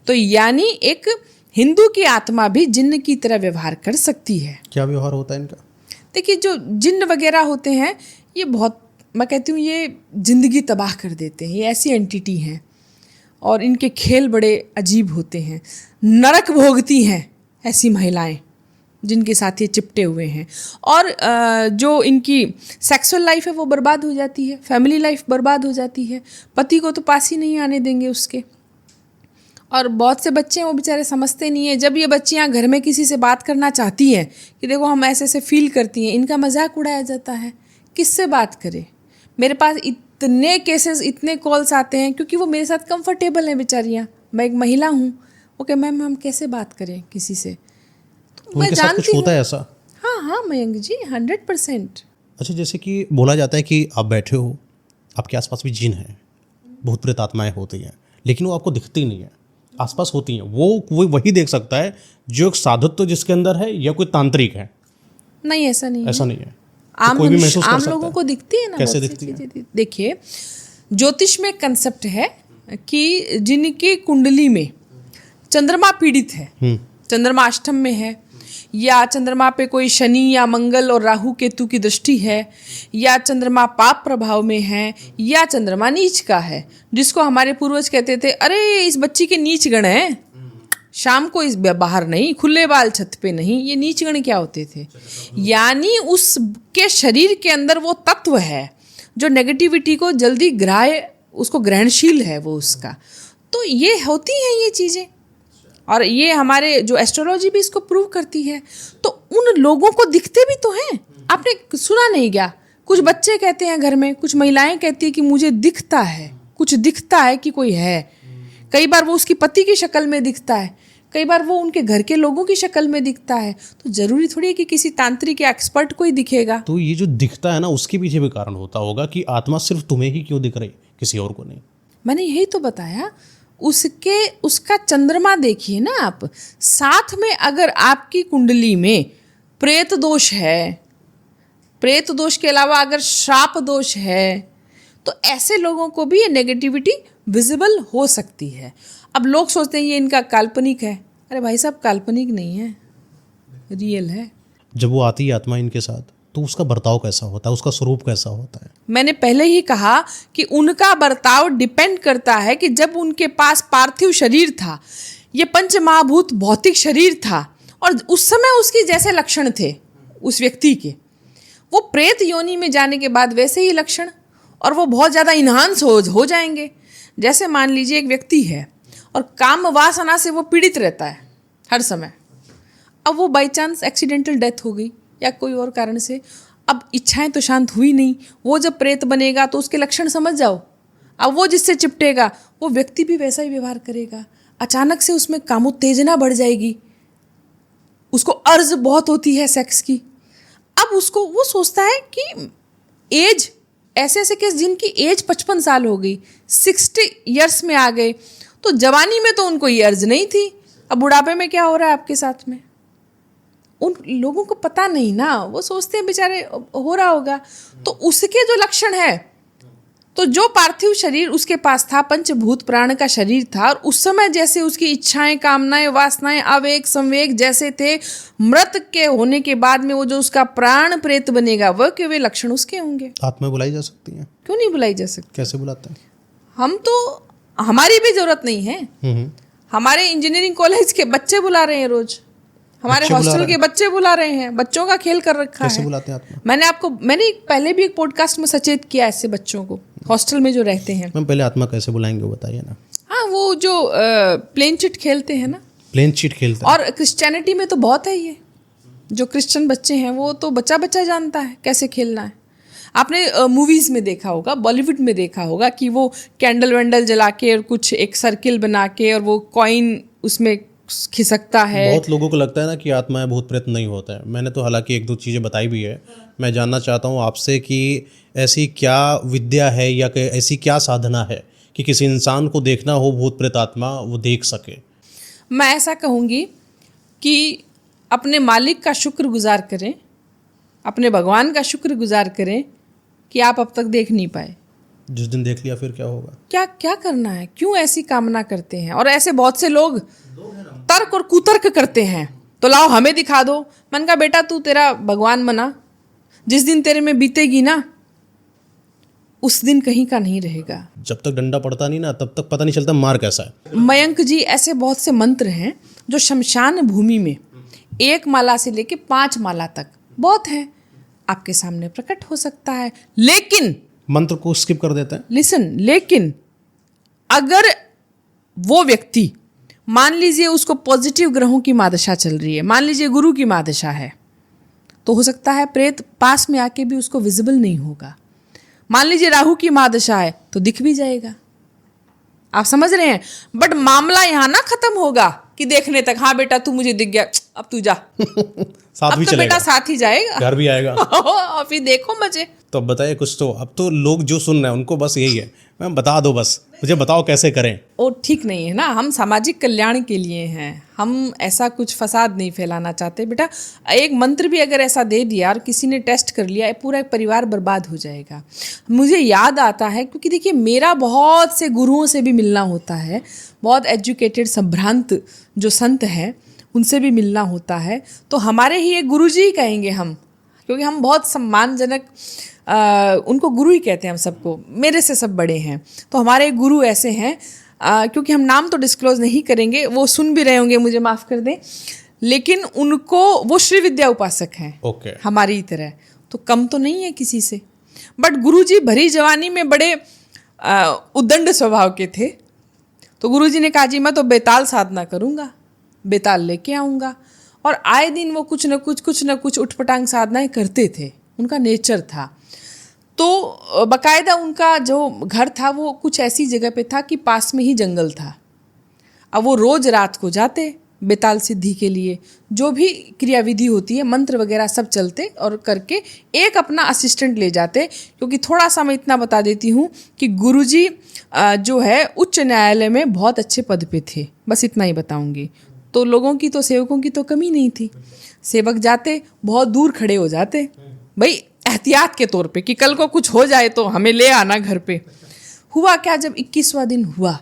तो यानी एक हिंदू की आत्मा भी जिन्न की तरह व्यवहार कर सकती है। क्या व्यवहार होता है इनका? देखिए, जो जिन्न वगैरह होते हैं, ये बहुत, मैं कहती हूँ, ये जिंदगी तबाह कर देते हैं। ये ऐसी एंटिटी हैं और इनके खेल बड़े अजीब होते हैं। नरक भोगती हैं ऐसी महिलाएं जिनके साथ ये चिपटे हुए हैं, और जो इनकी सेक्सुअल लाइफ है वो बर्बाद हो जाती है, फैमिली लाइफ बर्बाद हो जाती है, पति को तो पास ही नहीं आने देंगे उसके। और बहुत से बच्चे हैं वो बेचारे समझते नहीं है। जब ये बच्चियां घर में किसी से बात करना चाहती हैं कि देखो हम ऐसे ऐसे फील करती हैं, इनका मजाक उड़ाया जाता है। किससे बात करें? मेरे पास इतने केसेस, इतने कॉल्स आते हैं, क्योंकि वो मेरे साथ कंफर्टेबल हैं बेचारियाँ। मैं एक महिला हूँ, ओके मैम, हम कैसे बात करें किसी से? तो मैं जानती कुछ होता है ऐसा? हाँ मयंक जी, 100%। अच्छा, जैसे कि बोला जाता है कि आप बैठे हो, आपके आसपास भी जिन हैं, भूत प्रेत आत्माएं होती हैं, लेकिन वो आपको दिखती नहीं है, आसपास होती हैं। वो वही देख सकता है जो एक साधुत्व जिसके अंदर है, या कोई तांत्रिक है। नहीं, ऐसा नहीं है। आम लोगों को दिखती है ना। कैसे दिखती है? देखिए, ज्योतिष में कंसेप्ट है कि जिनकी कुंडली में चंद्रमा पीड़ित है, चंद्रमा अष्टम में है, या चंद्रमा पे कोई शनि या मंगल और राहु केतु की दृष्टि है, या चंद्रमा पाप प्रभाव में है, या चंद्रमा नीच का है, जिसको हमारे पूर्वज कहते थे, अरे इस बच्ची के नीच गण है, शाम को इस बाहर नहीं, खुले बाल छत पे नहीं। ये नीच गण क्या होते थे? यानी उसके शरीर के अंदर वो तत्व है जो नेगेटिविटी को जल्दी उसको ग्रहणशील है वो उसका। तो ये होती हैं ये चीज़ें, और ये हमारे जो एस्ट्रोलॉजी भी इसको प्रूव करती है। तो उन लोगों को दिखते भी तो हैं। आपने सुना नहीं क्या? कुछ बच्चे कहते हैं घर में, कुछ महिलाएं कहती है कि मुझे दिखता है, कुछ दिखता है कि कोई है। कई बार वो उसकी पति की शक्ल में दिखता है, कई बार वो उनके घर के लोगों की शक्ल में दिखता है। तो जरूरी थोड़ी है कि किसी तांत्रिक या एक्सपर्ट को ही दिखेगा। तो ये जो दिखता है ना, उसके पीछे भी कारण होता होगा कि आत्मा सिर्फ तुम्हें ही क्यों दिख रही, किसी और को नहीं। मैंने यही तो बताया। उसका चंद्रमा देखिए ना आप, साथ में अगर आपकी कुंडली में प्रेत दोष है, प्रेत दोष के अलावा अगर श्राप दोष है, तो ऐसे लोगों को भी ये नेगेटिविटी विजिबल हो सकती है। अब लोग सोचते हैं ये इनका काल्पनिक है। अरे भाई साहब, काल्पनिक नहीं है, रियल है। जब वो आती है आत्मा इनके साथ, तो उसका बर्ताव कैसा होता है, उसका स्वरूप कैसा होता है? मैंने पहले ही कहा कि उनका बर्ताव डिपेंड करता है कि जब उनके पास पार्थिव शरीर था, ये पंच महाभूत भौतिक शरीर था, और उस समय उसके जैसे लक्षण थे उस व्यक्ति के, वो प्रेत योनि में जाने के बाद वैसे ही लक्षण, और वो बहुत ज़्यादा इन्हांस हो जाएंगे। जैसे मान लीजिए एक व्यक्ति है और काम वासना से वो पीड़ित रहता है हर समय, अब वो बाई चांस एक्सीडेंटल डेथ हो गई या कोई और कारण से, अब इच्छाएं तो शांत हुई नहीं, वो जब प्रेत बनेगा तो उसके लक्षण समझ जाओ। अब वो जिससे चिपटेगा वो व्यक्ति भी वैसा ही व्यवहार करेगा, अचानक से उसमें कामोत्तेजना बढ़ जाएगी, उसको अर्ज बहुत होती है सेक्स की। अब उसको वो सोचता है कि एज, ऐसे ऐसे केस जिनकी एज 55 साल हो गई, 60 ईयर्स में आ गए, तो जवानी में तो उनको ये अर्ज नहीं थी, अब बुढ़ापे में क्या हो रहा है आपके साथ में? उन लोगों को पता नहीं ना, वो सोचते हैं बेचारे हो रहा होगा। तो उसके जो लक्षण है, तो जो पार्थिव शरीर उसके पास था, पंचभूत प्राण का शरीर था, और उस समय जैसे उसकी इच्छाएं, कामनाएं, वासनाएं, आवेग, संवेग जैसे थे, मृत के होने के बाद में वो जो उसका प्राण प्रेत बनेगा, वह के वे लक्षण उसके होंगे। आत्मा बुलाई जा सकती है? क्यों नहीं बुलाई जा सकती? कैसे बुलाते हैं? हम तो, हमारी भी जरूरत नहीं है, हमारे इंजीनियरिंग कॉलेज के बच्चे बुला रहे हैं रोज, हमारे हॉस्टल के बच्चे बुला रहे हैं, बच्चों का खेल कर रखा है। कैसे बुलाते हैं आत्मा? मैंने पहले भी एक पॉडकास्ट में सचेत किया ऐसे बच्चों को, हॉस्टल में जो रहते हैं। मैम पहले आत्मा कैसे बुलाएंगे वो बताइए ना। हाँ, वो जो प्लेन चिट खेलते हैं ना, प्लेन चीट खेलते हैं। और क्रिश्चियनिटी में तो बहुत है ये, जो क्रिश्चियन बच्चे हैं वो तो बच्चा बच्चा जानता है कैसे खेलना है। आपने मूवीज़ में देखा होगा, बॉलीवुड में देखा होगा कि वो कैंडल वैंडल जला के और कुछ एक सर्किल बना के और वो कॉइन उसमें खिसकता है। बहुत लोगों को लगता है ना कि आत्माएं भूत प्रेत नहीं होता है। मैंने तो हालांकि एक दो चीज़ें बताई भी है। मैं जानना चाहता हूँ आपसे कि ऐसी क्या विद्या है या कि ऐसी क्या साधना है कि किसी इंसान को देखना हो भूत प्रेत आत्मा वो देख सके? मैं ऐसा कहूँगी कि अपने मालिक का शुक्रगुजार करें, अपने भगवान का शुक्रगुजार करें कि आप अब तक देख नहीं पाए। जिस दिन देख लिया फिर क्या होगा? क्या क्या करना है? क्यों ऐसी कामना करते हैं? और ऐसे बहुत से लोग तर्क और कुतर्क करते हैं, तो लाओ हमें दिखा दो। मन का बेटा तू तेरा भगवान मना, जिस दिन तेरे में बीतेगी ना उस दिन कहीं का नहीं रहेगा। जब तक डंडा पड़ता नहीं ना तब तक पता नहीं चलता मार कैसा है। मयंक जी, ऐसे बहुत से मंत्र हैं जो शमशान भूमि में 1 माला से लेके 5 माला तक बहुत है, आपके सामने प्रकट हो सकता है। लेकिन मंत्र को स्किप कर देते हैं। लेकिन अगर वो व्यक्ति, मान लीजिए उसको पॉजिटिव ग्रहों की महादशा चल रही है, मान लीजिए गुरु की महादशा है, तो हो सकता है प्रेत पास में आके भी उसको विजिबल नहीं होगा। मान लीजिए राहु की महादशा है तो दिख भी जाएगा। आप समझ रहे हैं? बट मामला यहाँ ना खत्म होगा कि देखने तक, हाँ बेटा तू मुझे दिख गया, अब तू जा। साथ अब भी तो चलेगा, बेटा साथ ही जाएगा, घर भी आएगा। और फिर देखो मजे। तो अब बताइए कुछ तो। अब तो लोग जो सुन रहे हैं उनको बस यही है, मैम बता दो, बस मुझे बताओ कैसे करें। वो ठीक नहीं है ना, हम सामाजिक कल्याण के लिए हैं, हम ऐसा कुछ फसाद नहीं फैलाना चाहते। बेटा एक मंत्र भी अगर ऐसा दे दिया और किसी ने टेस्ट कर लिया, पूरा एक परिवार बर्बाद हो जाएगा। मुझे याद आता है, क्योंकि देखिए मेरा बहुत से गुरुओं से भी मिलना होता है, बहुत एजुकेटेड संभ्रांत जो संत हैं उनसे भी मिलना होता है, तो हमारे ही एक गुरुजी कहेंगे हम, क्योंकि हम बहुत सम्मानजनक उनको गुरु ही कहते हैं हम सबको, मेरे से सब बड़े हैं। तो हमारे एक गुरु ऐसे हैं, क्योंकि हम नाम तो डिस्क्लोज नहीं करेंगे, वो सुन भी रहे होंगे, मुझे माफ़ कर दें, लेकिन उनको, वो श्री विद्या उपासक हैं ओके। हमारी तरह, तो कम तो नहीं है किसी से। बट गुरुजी भरी जवानी में बड़े उद्दंड स्वभाव के थे, तो गुरुजी ने कहा जी मैं तो बेताल साधना करूँगा, बेताल लेके आऊँगा, और आए दिन वो कुछ न कुछ उठपटांग साधनाएं करते थे, उनका नेचर था। तो बाकायदा उनका जो घर था वो कुछ ऐसी जगह पे था कि पास में ही जंगल था। अब वो रोज़ रात को जाते बेताल सिद्धि के लिए, जो भी क्रियाविधि होती है, मंत्र वगैरह सब चलते, और करके एक अपना असिस्टेंट ले जाते। क्योंकि थोड़ा सा मैं इतना बता देती हूँ कि गुरुजी जो है उच्च न्यायालय में बहुत अच्छे पद पे थे, बस इतना ही बताऊँगी। तो लोगों की तो, सेवकों की तो कमी नहीं थी, सेवक जाते बहुत दूर खड़े हो जाते भाई एहतियात के तौर पे कि कल को कुछ हो जाए तो हमें ले आना घर पे। हुआ क्या, जब 21वां दिन हुआ,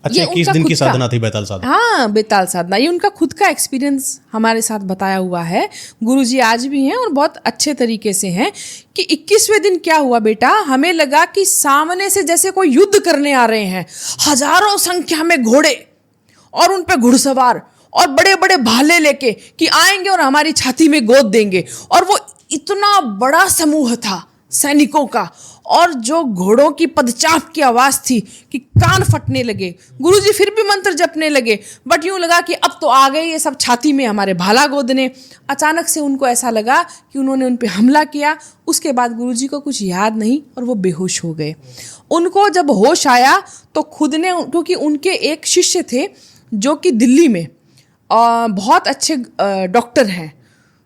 अच्छा, 21 दिन की साधना थी बेताल साधना। हाँ, बेताल साधना, ये उनका खुद का एक्सपीरियंस हमारे साथ बताया हुआ है। गुरुजी आज भी हैं और बहुत अच्छे तरीके से हैं कि 21वें दिन क्या हुआ बेटा, हमें लगा कि सामने से जैसे कोई युद्ध करने आ रहे हैं, हजारों संख्या में घोड़े और उन पे घुड़सवार और बड़े बड़े भाले लेके कि आएंगे और हमारी छाती में गोद देंगे। और वो इतना बड़ा समूह था सैनिकों का, और जो घोड़ों की पदचाप की आवाज थी कि कान फटने लगे। गुरुजी फिर भी मंत्र जपने लगे, बट यूं लगा कि अब तो आ गए ये सब छाती में हमारे भाला गोदने। अचानक से उनको ऐसा लगा कि उन्होंने उन पे हमला किया। उसके बाद गुरुजी को कुछ याद नहीं और वो बेहोश हो गए। उनको जब होश आया तो खुद ने, क्योंकि उनके एक शिष्य थे जो कि दिल्ली में बहुत अच्छे डॉक्टर हैं,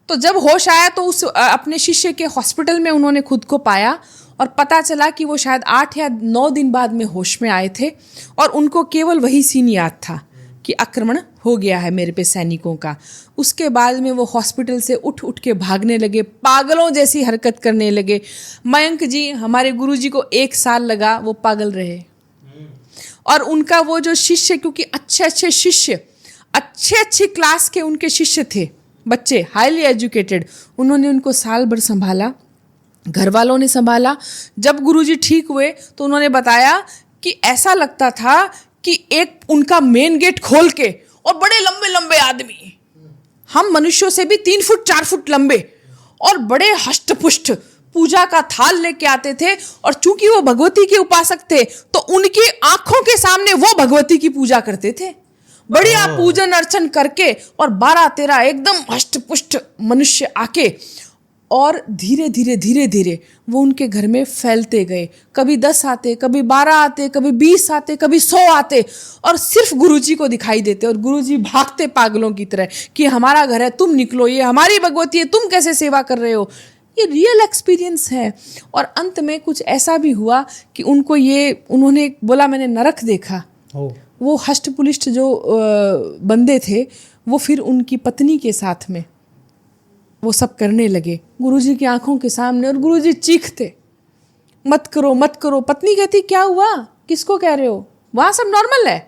तो जब होश आया तो उस अपने शिष्य के हॉस्पिटल में उन्होंने खुद को पाया और पता चला कि वो शायद 8 या 9 दिन बाद में होश में आए थे और उनको केवल वही सीन याद था कि आक्रमण हो गया है मेरे पे सैनिकों का। उसके बाद में वो हॉस्पिटल से उठ उठ के भागने लगे, पागलों जैसी हरकत करने लगे। मयंक जी, हमारे गुरुजी को 1 साल लगा वो पागल रहे। और उनका वो जो शिष्य, क्योंकि अच्छे अच्छे शिष्य, अच्छी क्लास के उनके शिष्य थे, बच्चे हाईली एजुकेटेड, उन्होंने उनको साल भर संभाला, घर वालों ने संभाला। जब गुरुजी ठीक हुए तो उन्होंने बताया कि ऐसा लगता था कि एक उनका मेन गेट खोल के और बड़े लंबे लंबे आदमी, हम मनुष्यों से भी 3 फुट 4 फुट लंबे और बड़े हष्टपुष्ट पूजा का थाल लेके आते थे। और चूंकि वो भगवती के उपासक थे तो उनकी आंखों के सामने वो भगवती की पूजा करते थे, बढ़िया पूजन अर्चन करके, और 12-13 एकदम हष्टपुष्ट मनुष्य आके, और धीरे धीरे वो उनके घर में फैलते गए। कभी 10 आते, कभी 12 आते, कभी 20 आते, कभी 100 आते, और सिर्फ गुरुजी को दिखाई देते। और गुरुजी भागते पागलों की तरह कि हमारा घर है, तुम निकलो, ये हमारी भगवती है, तुम कैसे सेवा कर रहे हो। ये रियल एक्सपीरियंस है। और अंत में कुछ ऐसा भी हुआ कि उन्होंने बोला मैंने नरक देखा। वो हष्टपुलिष्ट जो बंदे थे वो फिर उनकी पत्नी के साथ में वो सब करने लगे गुरुजी की आंखों के सामने, और गुरुजी चीखते, मत करो मत करो। पत्नी कहती क्या हुआ, किसको कह रहे हो, वहाँ सब नॉर्मल है।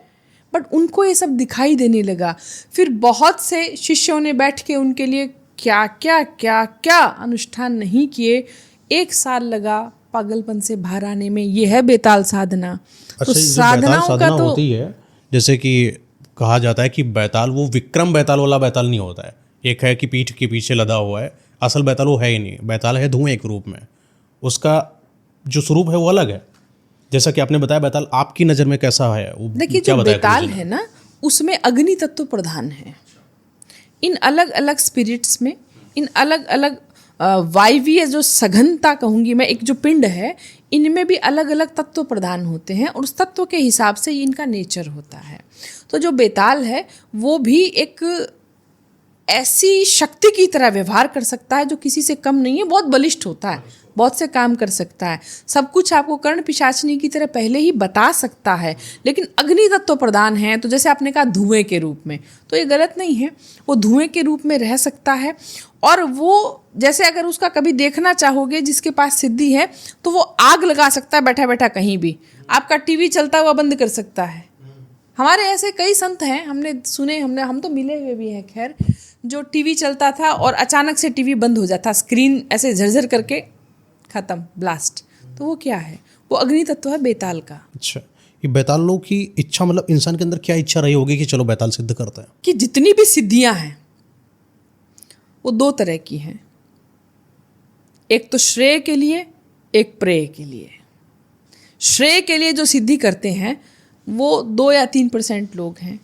बट उनको ये सब दिखाई देने लगा। फिर बहुत से शिष्यों ने बैठ के उनके लिए क्या क्या क्या क्या अनुष्ठान नहीं किए। 1 साल लगा पागलपन से बाहर आने में। ये है बेताल साधना। अच्छा, तो साधनाओं का तो होती है, जैसे कि कहा जाता है कि बैताल वो विक्रम बैताल वाला बैताल नहीं होता है। एक है कि पीठ के पीछे लदा हुआ है, असल बैताल वो है ही नहीं। बैताल है धुएं के रूप में, उसका जो स्वरूप है वो अलग है। जैसा कि आपने बताया, बैताल आपकी नज़र में कैसा है? देखिए, जो बैताल है ना, उसमें अग्नि तत्व प्रधान है। इन अलग अलग स्पिरिट्स में, इन अलग अलग वायवीय जो सघनता कहूँगी मैं, एक जो पिंड है, इनमें भी अलग अलग तत्व प्रदान होते हैं और उस तत्व के हिसाब से इनका नेचर होता है। तो जो बेताल है वो भी एक ऐसी शक्ति की तरह व्यवहार कर सकता है जो किसी से कम नहीं है। बहुत बलिष्ठ होता है, बहुत से काम कर सकता है, सब कुछ आपको कर्ण पिशाचिनी की तरह पहले ही बता सकता है। लेकिन अग्नि तत्व प्रदान है, तो जैसे आपने कहा धुएं के रूप में, तो ये गलत नहीं है। वो धुएं के रूप में रह सकता है। और वो जैसे अगर उसका कभी देखना चाहोगे, जिसके पास सिद्धि है, तो वो आग लगा सकता है बैठा बैठा कहीं भी। आपका टीवी चलता हुआ बंद कर सकता है। हमारे ऐसे कई संत हैं, हमने सुने, हम तो मिले हुए भी हैं खैर, जो टीवी चलता था और अचानक से टीवी बंद हो जाता, स्क्रीन ऐसे झरझर करके खत्म, ब्लास्ट। तो वो क्या है? वो अग्नि तत्व है बेताल का। अच्छा, ये बेताल लोगों की इच्छा, मतलब इंसान के अंदर क्या इच्छा रही होगी कि चलो बेताल सिद्ध करते हैं? कि जितनी भी सिद्धियां हैं वो 2 तरह की हैं, एक तो श्रेय के लिए, एक प्रेय के लिए। श्रेय के लिए जो सिद्धि करते हैं वो 2 या 3% लोग हैं।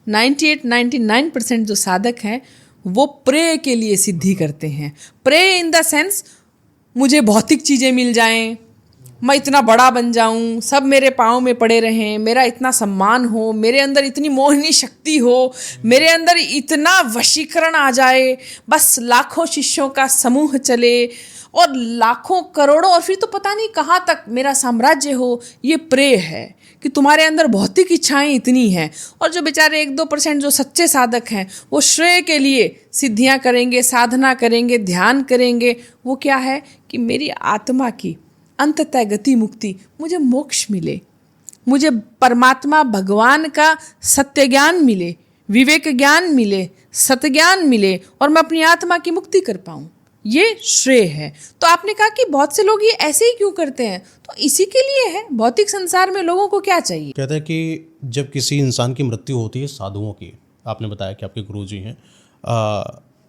98-99% जो साधक हैं वो प्रेय के लिए सिद्धि करते हैं। प्रेय इन द सेंस, मुझे भौतिक चीज़ें मिल जाएं, मैं इतना बड़ा बन जाऊं, सब मेरे पाँव में पड़े रहें, मेरा इतना सम्मान हो, मेरे अंदर इतनी मोहिनी शक्ति हो, मेरे अंदर इतना वशीकरण आ जाए, बस लाखों शिष्यों का समूह चले और लाखों करोड़ों, और फिर तो पता नहीं कहाँ तक मेरा साम्राज्य हो। ये प्रेय है कि तुम्हारे अंदर भौतिक इच्छाएं इतनी हैं। और जो बेचारे 1-2% जो सच्चे साधक हैं वो श्रेय के लिए सिद्धियां करेंगे, साधना करेंगे, ध्यान करेंगे। वो क्या है कि मेरी आत्मा की अंततः गति मुक्ति, मुझे मोक्ष मिले, मुझे परमात्मा भगवान का सत्य ज्ञान मिले, विवेक ज्ञान मिले, सत्य ज्ञान मिले और मैं अपनी आत्मा की मुक्ति कर पाऊँ, ये श्रेय है। तो आपने कहा कि बहुत से लोग ये ऐसे ही क्यों करते हैं, तो इसी के लिए है। भौतिक संसार में लोगों को क्या चाहिए? कहते हैं कि जब किसी इंसान की मृत्यु होती है, साधुओं की, आपने बताया कि आपके गुरुजी हैं,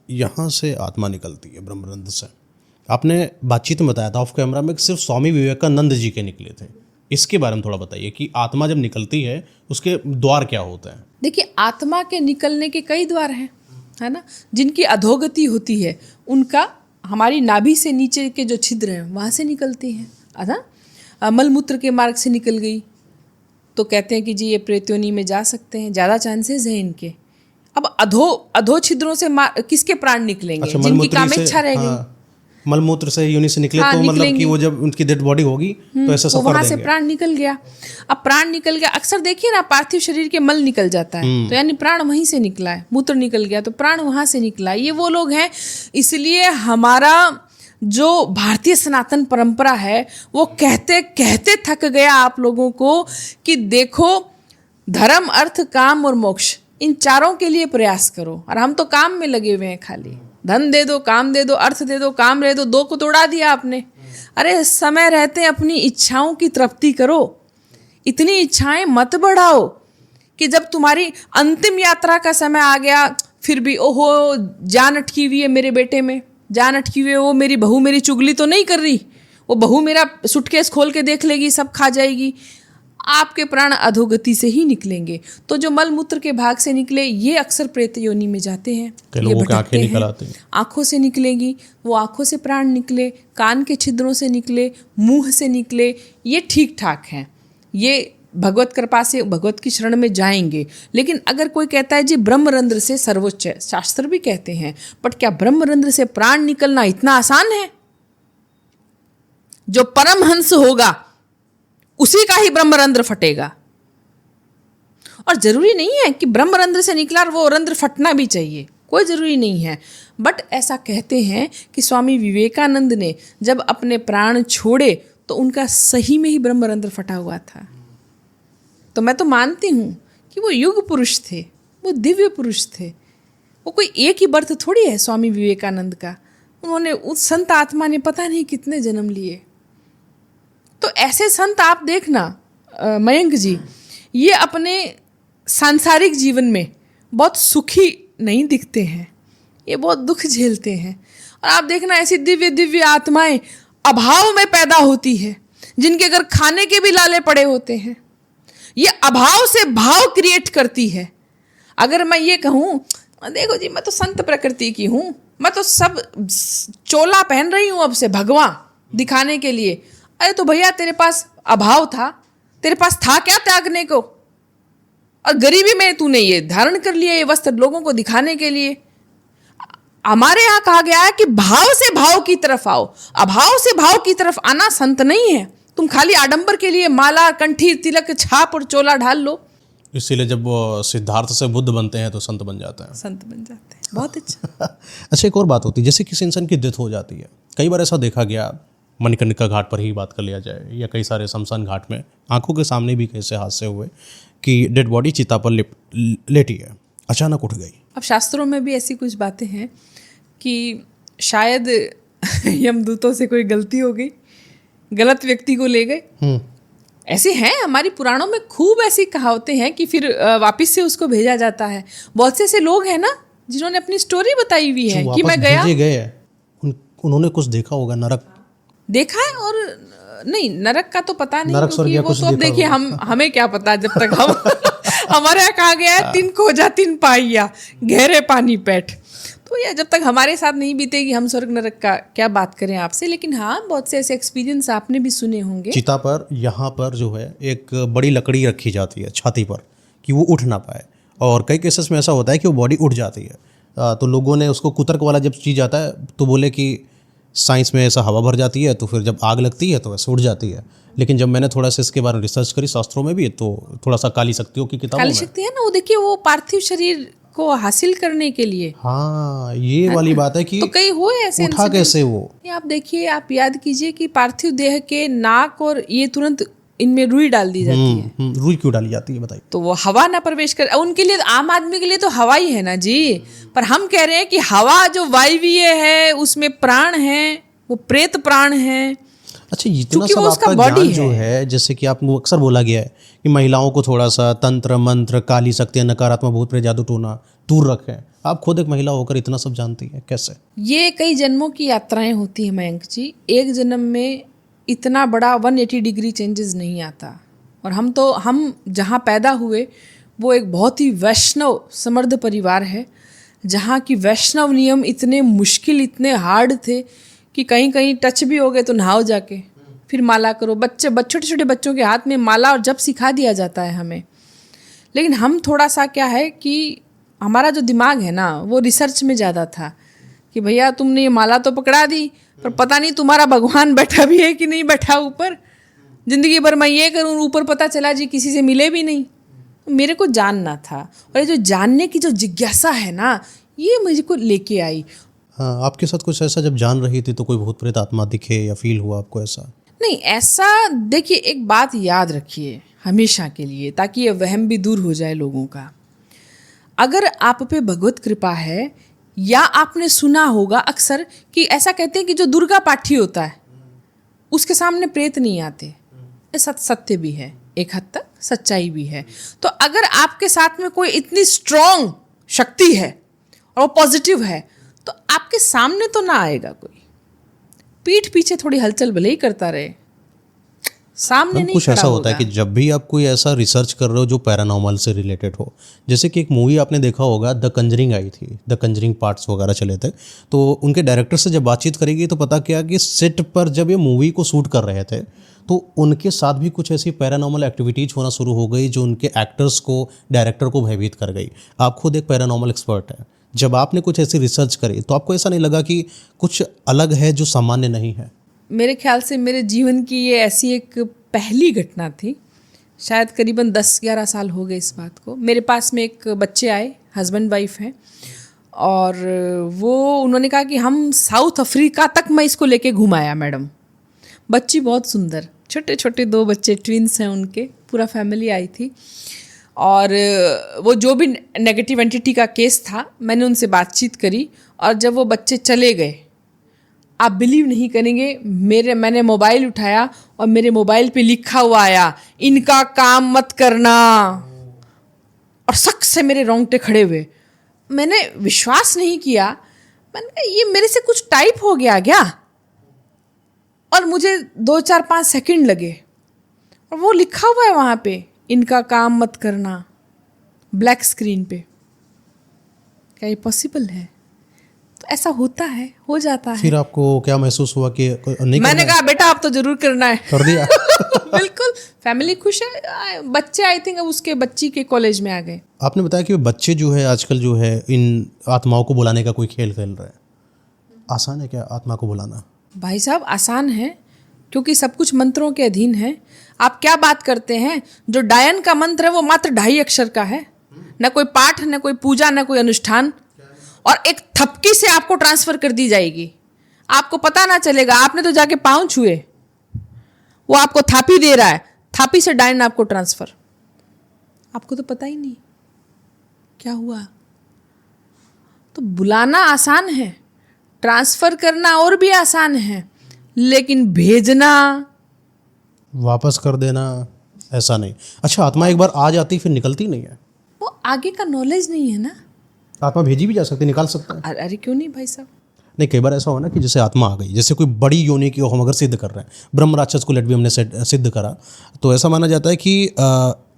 यहाँ से आत्मा निकलती है ब्रह्मरंध्र से। आपने बातचीत में बताया था ऑफ कैमरा में कि सिर्फ स्वामी विवेकानंद जी के निकले थे। इसके बारे में थोड़ा बताइए कि आत्मा जब निकलती है उसके द्वार क्या होते हैं? देखिए, आत्मा के निकलने के कई द्वार हैं, है ना। जिनकी अधोगति होती है उनका हमारी नाभि से नीचे के जो छिद्र हैं वहाँ से निकलती हैं, है ना। मलमूत्र के मार्ग से निकल गई तो कहते हैं कि जी ये प्रेतयोनि में जा सकते हैं, ज़्यादा चांसेस है इनके। अब अधो छिद्रों से किसके प्राण निकलेंगे? अच्छा, जिनकी कामेच्छा रह गई। मलमूत्र से योनि से निकले तो मतलब कि वो जब उनकी डेड बॉडी होगी तो ऐसा सफर वहां से प्राण निकल गया। अब प्राण निकल गया, अक्सर देखिए ना पार्थिव शरीर के मल निकल जाता है तो यानी प्राण वहीं से निकला है, मूत्र निकल गया तो प्राण वहां से निकला है। ये वो लोग हैं। इसलिए हमारा जो भारतीय सनातन परंपरा है वो कहते कहते थक गया आप लोगों को कि देखो, धर्म अर्थ काम और मोक्ष, इन चारों के लिए प्रयास करो। और हम तो काम में लगे हुए हैं, खाली धन दे दो, काम दे दो, अर्थ दे दो, काम रह दो, दो को तोड़ा दिया आपने। अरे समय रहते अपनी इच्छाओं की तृप्ति करो। इतनी इच्छाएं मत बढ़ाओ कि जब तुम्हारी अंतिम यात्रा का समय आ गया फिर भी ओहो जान अटकी हुई है मेरे बेटे में, जान अटकी हुई है, वो मेरी बहू मेरी चुगली तो नहीं कर रही, वो बहू मेरा सूटकेस खोल के देख लेगी, सब खा जाएगी। आपके प्राण अधोगति से ही निकलेंगे। तो जो मल मूत्र के भाग से निकले ये अक्सर प्रेत योनि में जाते हैं। ये भटकते हैं। आंखों से निकलेगी, वो आंखों से प्राण निकले, कान के छिद्रों से निकले, मुंह से निकले, ये ठीक ठाक हैं। ये भगवत कृपा से भगवत की शरण में जाएंगे। लेकिन अगर कोई कहता है जी ब्रह्मरंध्र से सर्वोच्च है, शास्त्र भी कहते हैं, बट क्या ब्रह्मरंध्र से प्राण निकलना इतना आसान है? जो परमहंस होगा उसी का ही ब्रह्मरंध्र फटेगा। और जरूरी नहीं है कि ब्रह्मरंध्र से निकला और वो रंध्र फटना भी चाहिए, कोई जरूरी नहीं है। बट ऐसा कहते हैं कि स्वामी विवेकानंद ने जब अपने प्राण छोड़े तो उनका सही में ही ब्रह्मरंध्र फटा हुआ था। तो मैं तो मानती हूँ कि वो युग पुरुष थे, वो दिव्य पुरुष थे। वो कोई एक ही बर्थ थोड़ी है स्वामी विवेकानंद का। उन्होंने उस संत आत्मा ने पता नहीं कितने जन्म लिए। तो ऐसे संत आप देखना मयंक जी, ये अपने सांसारिक जीवन में बहुत सुखी नहीं दिखते हैं, ये बहुत दुख झेलते हैं। और आप देखना ऐसी दिव्य दिव्य आत्माएं अभाव में पैदा होती है, जिनके अगर खाने के भी लाले पड़े होते हैं। ये अभाव से भाव क्रिएट करती है। अगर मैं ये कहूँ देखो जी मैं तो संत प्रकृति की हूँ, मैं तो सब चोला पहन रही हूँ अब से भगवान दिखाने के लिए, अरे तो भैया तेरे पास अभाव था, तेरे पास था क्या त्यागने को? और गरीबी में तूने ये धारण कर लिया, ये वस्त्र लोगों को दिखाने के लिए। हमारे यहाँ कहा गया है कि भाव से भाव की तरफ आओ। अभाव से भाव की तरफ आना संत नहीं है। तुम खाली आडंबर के लिए माला, कंठी, तिलक, छाप और चोला ढाल लो। इसीलिए जब वो सिद्धार्थ से बुद्ध बनते हैं तो संत बन जाते हैं। संत बन जाते हैं, बहुत अच्छा। अच्छा, एक और बात होती है, जैसे किसी इंसान की डेथ हो जाती है, कई बार ऐसा देखा गया, मणिकर्णिका घाट पर ही बात कर लिया जाए या कई सारे शमशान घाट में आंखों के सामने भी कैसे हादसे हुए कि डेड बॉडी चिता पर लेटी है, अचानक उठ गई। अब शास्त्रों में भी ऐसी कुछ बातें हैं कि शायद यमदूतों से कोई गलती हो गई, गलत व्यक्ति को ले गए। ऐसे हैं हमारी पुराणों में खूब ऐसी कहावतें हैं कि फिर वापस से उसको भेजा जाता है। बहुत से ऐसे लोग हैं ना जिन्होंने अपनी स्टोरी बताई हुई है कि मैं गया, उन्होंने कुछ देखा होगा, नरक देखा है। और नहीं, नरक का तो पता नहीं, क्योंकि वो तो अब देखिए हमें क्या पता, जब तक हम हमारे यहाँ कहा गया है 3 खोजा 3 पाइया गहरे पानी पैठ। तो ये जब तक हमारे साथ नहीं बीतेगी हम स्वर्ग नरक का क्या बात करें आपसे। लेकिन हाँ, बहुत से ऐसे एक्सपीरियंस आपने भी सुने होंगे। चिता पर यहाँ पर जो है एक बड़ी लकड़ी रखी जाती है छाती पर कि वो उठ ना पाए, और कई केसेस में ऐसा होता है कि वो बॉडी उठ जाती है। तो लोगों ने उसको कुतर्क वाला जब चीज़ आता है तो बोले कि साइंस में ऐसा हवा भर जाती है तो फिर जब आग लगती है तो वैसे उड़ जाती है। लेकिन जब मैंने थोड़ा सा इसके बारे में रिसर्च करी शास्त्रों में भी, तो थोड़ा सा काली शक्तियों की किताबों में, काली शक्ति है ना, वो देखिए वो पार्थिव शरीर को हासिल करने के लिए, हाँ ये वाली बात है कि तो कई हुए ऐसे उठा कैसे वो। आप देखिए, आप याद कीजिए कि पार्थिव देह के नाक और ये तुरंत इनमें रुई डाल दी जाती है। रुई क्यों डाली जाती है बताइए। तो वो हवा ना प्रवेश कर, उनके लिए, आम आदमी के लिए तो हवा ही है ना जी। पर हम कह रहे हैं कि हवा जो वायवीय है उसमें प्राण है, वो प्रेत प्राण है। अच्छा, इतना क्योंकि सब वो उसका आपका body ज्ञान जो है, जैसे कि आपको अक्सर बोला गया है कि महिलाओं को थोड़ा सा तंत्र मंत्र, काली शक्तियाँ, नकारात्मक भूत प्रेत, जादू टोना दूर रखें। आप खुद एक महिला होकर इतना सब जानती हैं, कैसे? ये कई जन्मों की यात्राएं होती हैं मयंक जी। एक जन्म में इतना बड़ा 180 डिग्री चेंजेस नहीं आता। और हम जहाँ पैदा हुए वो एक बहुत ही वैष्णव समृद्ध परिवार है, जहाँ की वैष्णव नियम इतने मुश्किल, इतने हार्ड थे कि कहीं कहीं टच भी हो गए तो नहाओ जाके, फिर माला करो। छोटे छोटे बच्चों के हाथ में माला और जप सिखा दिया जाता है हमें। लेकिन हम थोड़ा सा क्या है कि हमारा जो दिमाग है ना वो रिसर्च में ज़्यादा था कि भैया तुमने ये माला तो पकड़ा दी, पर पता नहीं तुम्हारा भगवान बैठा भी है कि नहीं बैठा ऊपर। ज़िंदगी भर मैं ये करूँ, ऊपर पता चला जी किसी से मिले भी नहीं। तो मेरे को जानना था, और ये जो जानने की जो जिज्ञासा है ना, ये मुझे को लेके आई। हाँ, आपके साथ कुछ ऐसा जब जान रही थी तो कोई भूत प्रेत आत्मा दिखे या फील हुआ आपको ऐसा? नहीं, ऐसा देखिए, एक बात याद रखिए हमेशा के लिए, ताकि ये वहम भी दूर हो जाए लोगों का। अगर आप पे भगवत कृपा है, या आपने सुना होगा अक्सर कि ऐसा कहते हैं कि जो दुर्गा पाठी होता है उसके सामने प्रेत नहीं आते। ये सत्य भी है, एक हद तक सच्चाई भी है। तो अगर आपके साथ में कोई इतनी स्ट्रॉन्ग शक्ति है और वो पॉजिटिव है, तो आपके सामने तो ना आएगा कोई, पीठ पीछे थोड़ी हलचल भले ही करता रहे, सामने नहीं कुछ खड़ा ऐसा होता है होगा। कि जब भी आप कोई ऐसा रिसर्च कर रहे हो जो पैरानॉर्मल से रिलेटेड हो, जैसे कि एक मूवी आपने देखा होगा द कंजरिंग आई थी, द कंजरिंग पार्ट्स वगैरह चले थे, तो उनके डायरेक्टर से जब बातचीत करेगी तो पता क्या कि सेट पर जब ये मूवी को शूट कर रहे थे तो उनके साथ भी कुछ ऐसी पैरानॉर्मल एक्टिविटीज़ होना शुरू हो गई जो उनके एक्टर्स को, डायरेक्टर को भयभीत कर गई। आप खुद एक पैरानॉर्मल एक्सपर्ट है, जब आपने कुछ ऐसी रिसर्च करी तो आपको ऐसा नहीं लगा कि कुछ अलग है जो सामान्य नहीं है? मेरे ख्याल से मेरे जीवन की ये ऐसी एक पहली घटना थी, शायद करीबन 10-11 साल हो गए इस बात को। मेरे पास में एक बच्चे आए, हस्बैंड वाइफ हैं, और वो उन्होंने कहा कि हम साउथ अफ्रीका तक मैं इसको लेके घुमाया मैडम। बच्ची बहुत सुंदर, छोटे छोटे 2 बच्चे, ट्विंस हैं उनके, पूरा फैमिली आई थी। और वो जो भी नेगेटिव एंटिटी का केस था, मैंने उनसे बातचीत करी, और जब वो बच्चे चले गए, आप बिलीव नहीं करेंगे, मैंने मोबाइल उठाया और मेरे मोबाइल पे लिखा हुआ आया, इनका काम मत करना। और सख्त से मेरे रोंगटे खड़े हुए। मैंने विश्वास नहीं किया, मैंने कहा ये मेरे से कुछ टाइप हो गया क्या? और मुझे 2-4-5 सेकंड लगे, और वो लिखा हुआ है वहाँ पे, इनका काम मत करना, ब्लैक स्क्रीन पे। क्या ये पॉसिबल है? तो ऐसा होता है, हो जाता है। फिर आपको क्या महसूस हुआ कि नहीं? मैंने कहा बेटा आप तो जरूर करना है। कर दिया। बिल्कुल, फैमिली खुश है। बच्चे आई थिंक उसके बच्ची के कॉलेज में आ गए। आपने बताया कि बच्चे जो है आजकल जो है इन आत्माओं को बुलाने का कोई खेल खेल रहे हैं। आसान है क्या आत्मा को बुलाना? भाई साहब आसान है, क्योंकि सब कुछ मंत्रों के अधीन है। आप क्या बात करते हैं, जो डायन का मंत्र है वो मात्र 2.5 अक्षर का है, न कोई पाठ, न कोई पूजा, न कोई अनुष्ठान, और एक थपकी से आपको ट्रांसफर कर दी जाएगी। आपको पता ना चलेगा, आपने तो जाके पाँव छुए, वो आपको थापी दे रहा है, थापी से डायन आपको ट्रांसफर, आपको तो पता ही नहीं क्या हुआ। तो बुलाना आसान है, ट्रांसफर करना और भी आसान है, लेकिन भेजना, वापस कर देना ऐसा नहीं। अच्छा, आत्मा एक बार आ जाती फिर निकलती नहीं है? वो आगे का नॉलेज नहीं है ना। आत्मा भेजी भी जा सकती, निकाल सकता है? अरे क्यों नहीं भाई साहब। नहीं, कई बार ऐसा हो ना कि जैसे आत्मा आ गई, जैसे कोई बड़ी योनि की हम अगर सिद्ध कर रहे हैं, ब्रह्म राक्षस को लेट भी हमने सिद्ध करा, तो ऐसा माना जाता है कि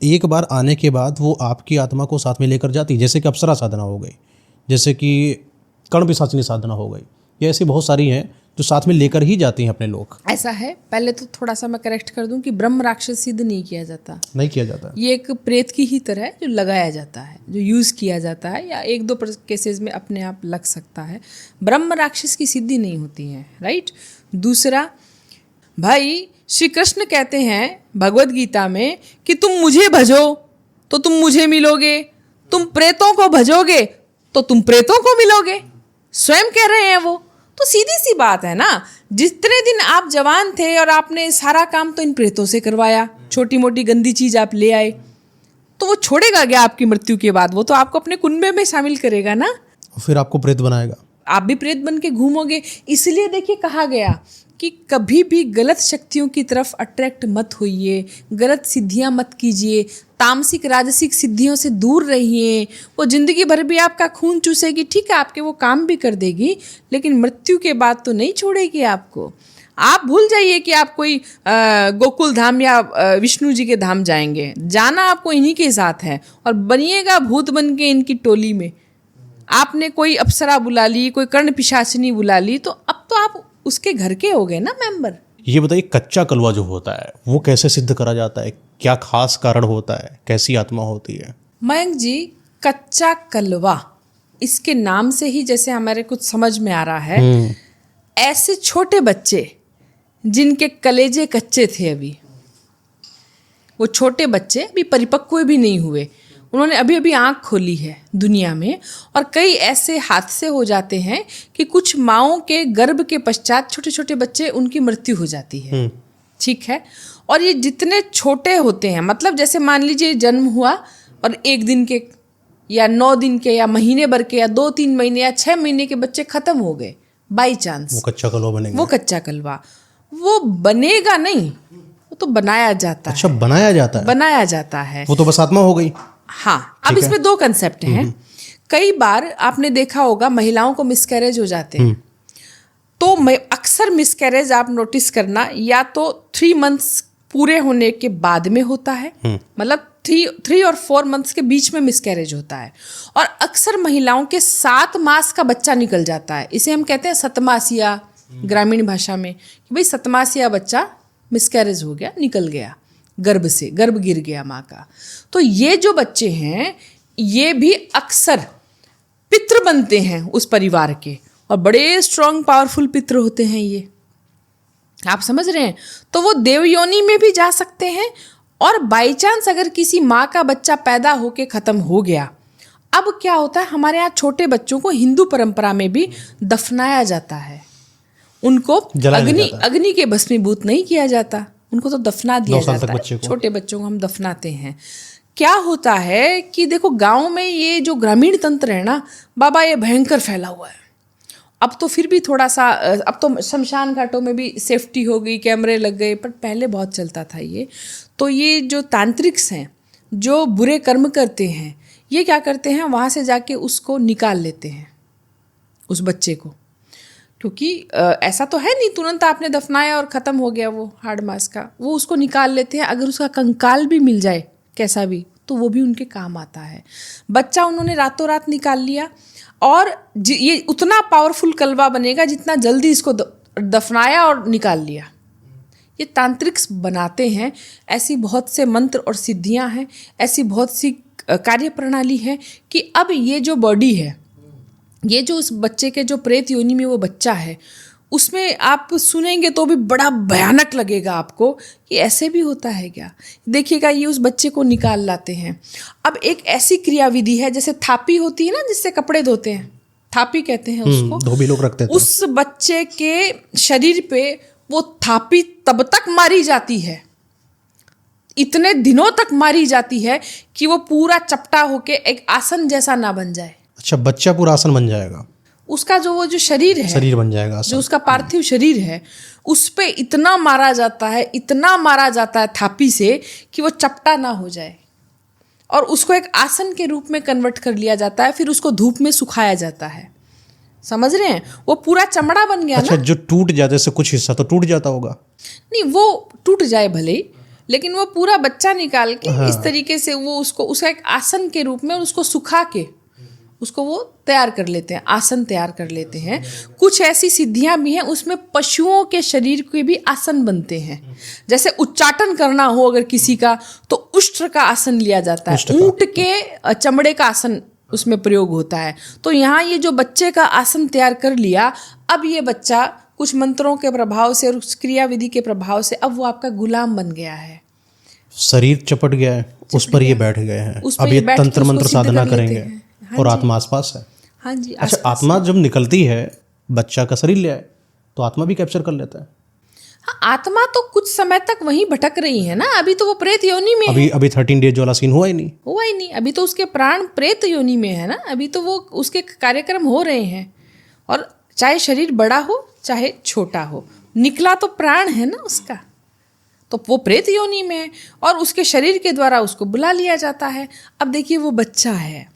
एक बार आने के बाद वो आपकी आत्मा को साथ में लेकर जाती, जैसे कि अप्सरा साधना हो गई, जैसे कि कर्ण पिशाचिनी साधना हो गई, ये ऐसी बहुत सारी हैं जो साथ में लेकर ही जाती हैं अपने लोग। ऐसा है, पहले तो थोड़ा सा मैं करेक्ट कर दूं कि ब्रह्म राक्षस सिद्ध नहीं किया जाता, नहीं किया जाता। ये एक प्रेत की ही तरह है जो लगाया जाता है, जो यूज़ किया जाता है, या 1-2 केसेस में अपने आप लग सकता है। ब्रह्म राक्षस की सिद्धि नहीं होती है, राइट। दूसरा, भाई श्री कृष्ण कहते हैं भगवद गीता में कि तुम मुझे भजो तो तुम मुझे मिलोगे, तुम प्रेतों को भजोगे तो तुम प्रेतों को मिलोगे, स्वयं कह रहे हैं वो। तो सीधी सी बात है ना, जितने दिन आप जवान थे और आपने सारा काम तो इन प्रेतों से करवाया, छोटी मोटी गंदी चीज आप ले आए, तो वो छोड़ेगा क्या आपकी मृत्यु के बाद? वो तो आपको अपने कुनबे में शामिल करेगा ना, फिर आपको प्रेत बनाएगा, आप भी प्रेत बन के घूमोगे। इसलिए देखिए कहा गया कि कभी भी गलत शक्तियों की तरफ अट्रैक्ट मत होइए, गलत सिद्धियां मत कीजिए, तामसिक राजसिक सिद्धियों से दूर रहिए। वो जिंदगी भर भी आपका खून चूसेगी, ठीक है, आपके वो काम भी कर देगी, लेकिन मृत्यु के बाद तो नहीं छोड़ेगी आपको। आप भूल जाइए कि आप कोई गोकुल धाम या विष्णु जी के धाम जाएंगे, जाना आपको इन्हीं के साथ है, और बनिएगा भूत बन के इनकी टोली में। आपने कोई अप्सरा बुला ली, कोई कर्ण पिशाचिनी बुला ली, तो अब तो आप उसके घर के हो गए ना मेंबर। ये बताइए, कच्चा कलवा जो होता है वो कैसे सिद्ध करा जाता है? क्या खास कारण होता है? कैसी आत्मा होती है? मयंक जी, कच्चा कलवा, इसके नाम से ही जैसे हमारे कुछ समझ में आ रहा है, ऐसे छोटे बच्चे जिनके कलेजे कच्चे थे, अभी वो छोटे बच्चे अभी परिपक्व भी नहीं हुए, उन्होंने अभी अभी आंख खोली है दुनिया में, और कई ऐसे हादसे हो जाते हैं कि कुछ माओं के गर्भ के पश्चात छोटे छोटे बच्चे, उनकी मृत्यु हो जाती है। ठीक है, और ये जितने छोटे होते हैं, मतलब जैसे मान लीजिए जन्म हुआ और 1 दिन के या 9 दिन के या महीने भर के या 2-3 महीने या 6 महीने के बच्चे खत्म हो गए बाई चांस, वो कच्चा कलवा बनेगा। वो कच्चा कलवा, वो बनेगा नहीं, वो तो बनाया जाता है। अच्छा, बनाया जाता है, बनाया जाता है, वो तो बस आत्मा हो गई। हाँ, अब इसमें 2 कंसेप्ट हैं। कई बार आपने देखा होगा महिलाओं को मिसकैरेज हो जाते हैं, तो अक्सर मिसकैरेज आप नोटिस करना, या तो 3 मंथ्स पूरे होने के बाद में होता है, मतलब 3 और 4 मंथ्स के बीच में मिसकैरेज होता है, और अक्सर महिलाओं के 7 मास का बच्चा निकल जाता है। इसे हम कहते हैं सतमासिया ग्रामीण भाषा में, कि भाई सतमासिया बच्चा मिसकैरेज हो गया, निकल गया गर्भ से, गर्भ गिर गया माँ का। तो ये जो बच्चे हैं, ये भी अक्सर पितृ बनते हैं उस परिवार के, और बड़े स्ट्रांग पावरफुल पितृ होते हैं ये, आप समझ रहे हैं। तो वो देवयोनि में भी जा सकते हैं, और बाई चांस अगर किसी माँ का बच्चा पैदा होके खत्म हो गया, अब क्या होता है, हमारे यहाँ छोटे बच्चों को हिंदू परंपरा में भी दफनाया जाता है, उनको अग्नि के भस्मीभूत नहीं किया जाता, उनको तो दफना दिया जाता है। छोटे बच्चों को हम दफनाते हैं। क्या होता है कि देखो गांव में ये जो ग्रामीण तंत्र है ना बाबा, ये भयंकर फैला हुआ है। अब तो फिर भी थोड़ा सा, अब तो शमशान घाटों में भी सेफ्टी हो गई, कैमरे लग गए, पर पहले बहुत चलता था ये। तो ये जो तांत्रिक्स हैं, जो बुरे कर्म करते हैं, ये क्या करते हैं, वहाँ से जाके उसको निकाल लेते हैं, उस बच्चे को, क्योंकि ऐसा तो है नहीं तुरंत आपने दफनाया और ख़त्म हो गया वो हार्ड मास का, वो उसको निकाल लेते हैं। अगर उसका कंकाल भी मिल जाए कैसा भी, तो वो भी उनके काम आता है। बच्चा उन्होंने रातों रात निकाल लिया, और ये उतना पावरफुल कलवा बनेगा जितना जल्दी इसको दफनाया और निकाल लिया। ये तांत्रिक्स बनाते हैं, ऐसी बहुत से मंत्र और सिद्धियां हैं, ऐसी बहुत सी कार्य प्रणाली है कि अब ये जो बॉडी है, ये जो उस बच्चे के जो प्रेत योनि में वो बच्चा है, उसमें आप सुनेंगे तो भी बड़ा भयानक लगेगा आपको कि ऐसे भी होता है क्या। देखिएगा, ये उस बच्चे को निकाल लाते हैं। अब एक ऐसी क्रियाविधि है, जैसे थापी होती है ना, जिससे कपड़े धोते हैं, थापी कहते हैं उसको, धोबी लोग रखते थे। उस बच्चे के शरीर पे वो थापी तब तक मारी जाती है, इतने दिनों तक मारी जाती है कि वो पूरा चपटा होके एक आसन जैसा ना बन जाए। अच्छा, बच्चा पूरा आसन बन जाएगा, उसका जो वो जो शरीर है, शरीर बन जाएगा, जो उसका पार्थिव शरीर है, उस पे इतना मारा जाता है, इतना मारा जाता है थापी से कि वो चपटा ना हो जाए, और उसको एक आसन के रूप में कन्वर्ट कर लिया जाता है। फिर उसको धूप में सुखाया जाता है, समझ रहे हैं, वो पूरा चमड़ा बन गया। अच्छा, जो टूट जाते से कुछ हिस्सा तो टूट जाता होगा? नहीं, वो टूट जाए भले, लेकिन वो पूरा बच्चा निकाल के इस तरीके से वो उसको उसका एक आसन के रूप में, उसको सुखा के उसको वो तैयार कर लेते हैं, आसन तैयार कर लेते हैं। कुछ ऐसी सिद्धियां भी हैं, उसमें पशुओं के शरीर के भी आसन बनते हैं। जैसे उच्चाटन करना हो अगर किसी का, तो उष्ट्र का आसन लिया जाता है, ऊंट के चमड़े का आसन उसमें प्रयोग होता है। तो यहाँ ये जो बच्चे का आसन तैयार कर लिया, अब ये बच्चा कुछ मंत्रों के प्रभाव से और उस क्रियाविधि के प्रभाव से अब वो आपका गुलाम बन गया है। शरीर चपट गया है, उस पर ये बैठ गए हैं, अब ये तंत्र मंत्र साधना करेंगे, और आत्मा आसपास है। हाँ जी। अच्छा, आत्मा जब निकलती है बच्चा का शरीर ले आए तो आत्मा भी कैप्चर कर लेता है। हाँ, आत्मा तो कुछ समय तक वहीं भटक रही है ना, अभी तो वो प्रेत योनि में है। अभी 13 डेज वाला सीन हुआ ही नहीं। अभी तो उसके प्राण प्रेत योनि में है ना, अभी तो वो उसके कार्यक्रम हो रहे हैं। और चाहे शरीर बड़ा हो चाहे छोटा हो, निकला तो प्राण है ना उसका, तो वो प्रेत योनि में है और उसके शरीर के द्वारा उसको बुला लिया जाता है। अब देखिए वो बच्चा है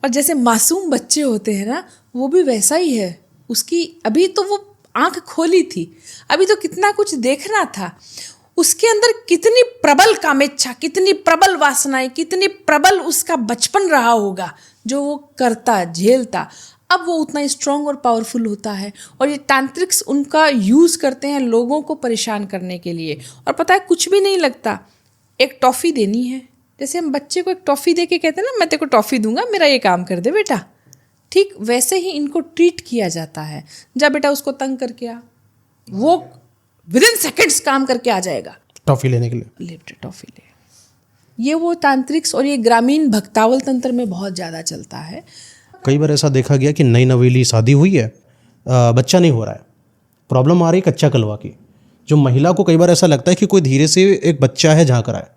और जैसे मासूम बच्चे होते हैं ना, वो भी वैसा ही है। उसकी अभी तो वो आंख खोली थी, अभी तो कितना कुछ देखना था। उसके अंदर कितनी प्रबल कामेच्छा, कितनी प्रबल वासनाएं, कितनी प्रबल उसका बचपन रहा होगा जो वो करता झेलता। अब वो उतना स्ट्रांग और पावरफुल होता है और ये तांत्रिक्स उनका यूज़ करते हैं लोगों को परेशान करने के लिए। और पता है कुछ भी नहीं लगता, एक टॉफ़ी देनी है, जैसे हम बच्चे को एक टॉफ़ी दे के कहते हैं ना, मैं तेरे को टॉफ़ी दूंगा, मेरा ये काम कर दे बेटा, ठीक वैसे ही इनको ट्रीट किया जाता है। जा बेटा उसको तंग करके आ, वो विदिन सेकेंड्स काम करके आ जाएगा टॉफी लेने के लिए। ले बेटा टॉफ़ी ले। ये वो तांत्रिक्स और ये ग्रामीण भक्तावल तंत्र में बहुत ज़्यादा चलता है। कई बार ऐसा देखा गया कि नई नवेली शादी हुई है, बच्चा नहीं हो रहा है, प्रॉब्लम आ रही है कच्चा कलवा की। जो महिला को कई बार ऐसा लगता है कि कोई धीरे से एक बच्चा है झांक रहा है।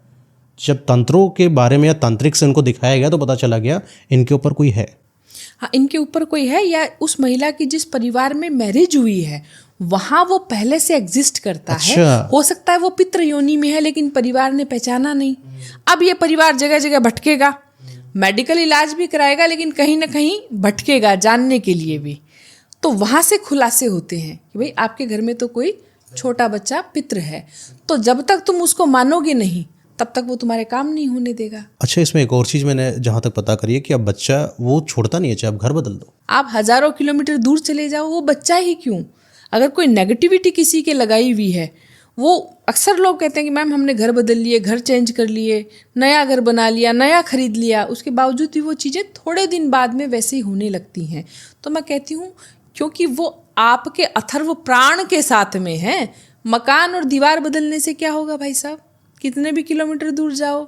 जब तंत्रों के बारे में या तांत्रिक से इनको दिखाया गया तो पता चला गया इनके ऊपर कोई है। हाँ, इनके ऊपर कोई है, या उस महिला की जिस परिवार में मैरिज हुई है वहाँ वो पहले से एग्जिस्ट करता है। हो सकता है वो पितृ योनि में है लेकिन परिवार ने पहचाना नहीं। अब ये परिवार जगह जगह भटकेगा, मेडिकल इलाज भी कराएगा लेकिन कहीं ना कहीं भटकेगा जानने के लिए भी। तो वहाँ से खुलासे होते हैं कि भाई आपके घर में तो कोई छोटा बच्चा पितृ है, तो जब तक तुम उसको मानोगे नहीं तब तक वो तुम्हारे काम नहीं होने देगा। अच्छा, इसमें एक और चीज़ मैंने जहाँ तक पता करी है कि अब बच्चा वो छोड़ता नहीं है, चाहे आप घर बदल दो, आप हजारों किलोमीटर दूर चले जाओ, वो बच्चा ही क्यों। अगर कोई नेगेटिविटी किसी के लगाई हुई है, वो अक्सर लोग कहते हैं कि मैम हमने घर बदल लिए, घर चेंज कर लिए, नया घर बना लिया, नया खरीद लिया, उसके बावजूद भी वो चीज़ें थोड़े दिन बाद में वैसे ही होने लगती हैं। तो मैं कहती हूँ क्योंकि वो आपके अथर्व प्राण के साथ में है। मकान और दीवार बदलने से क्या होगा भाई साहब, कितने भी किलोमीटर दूर जाओ,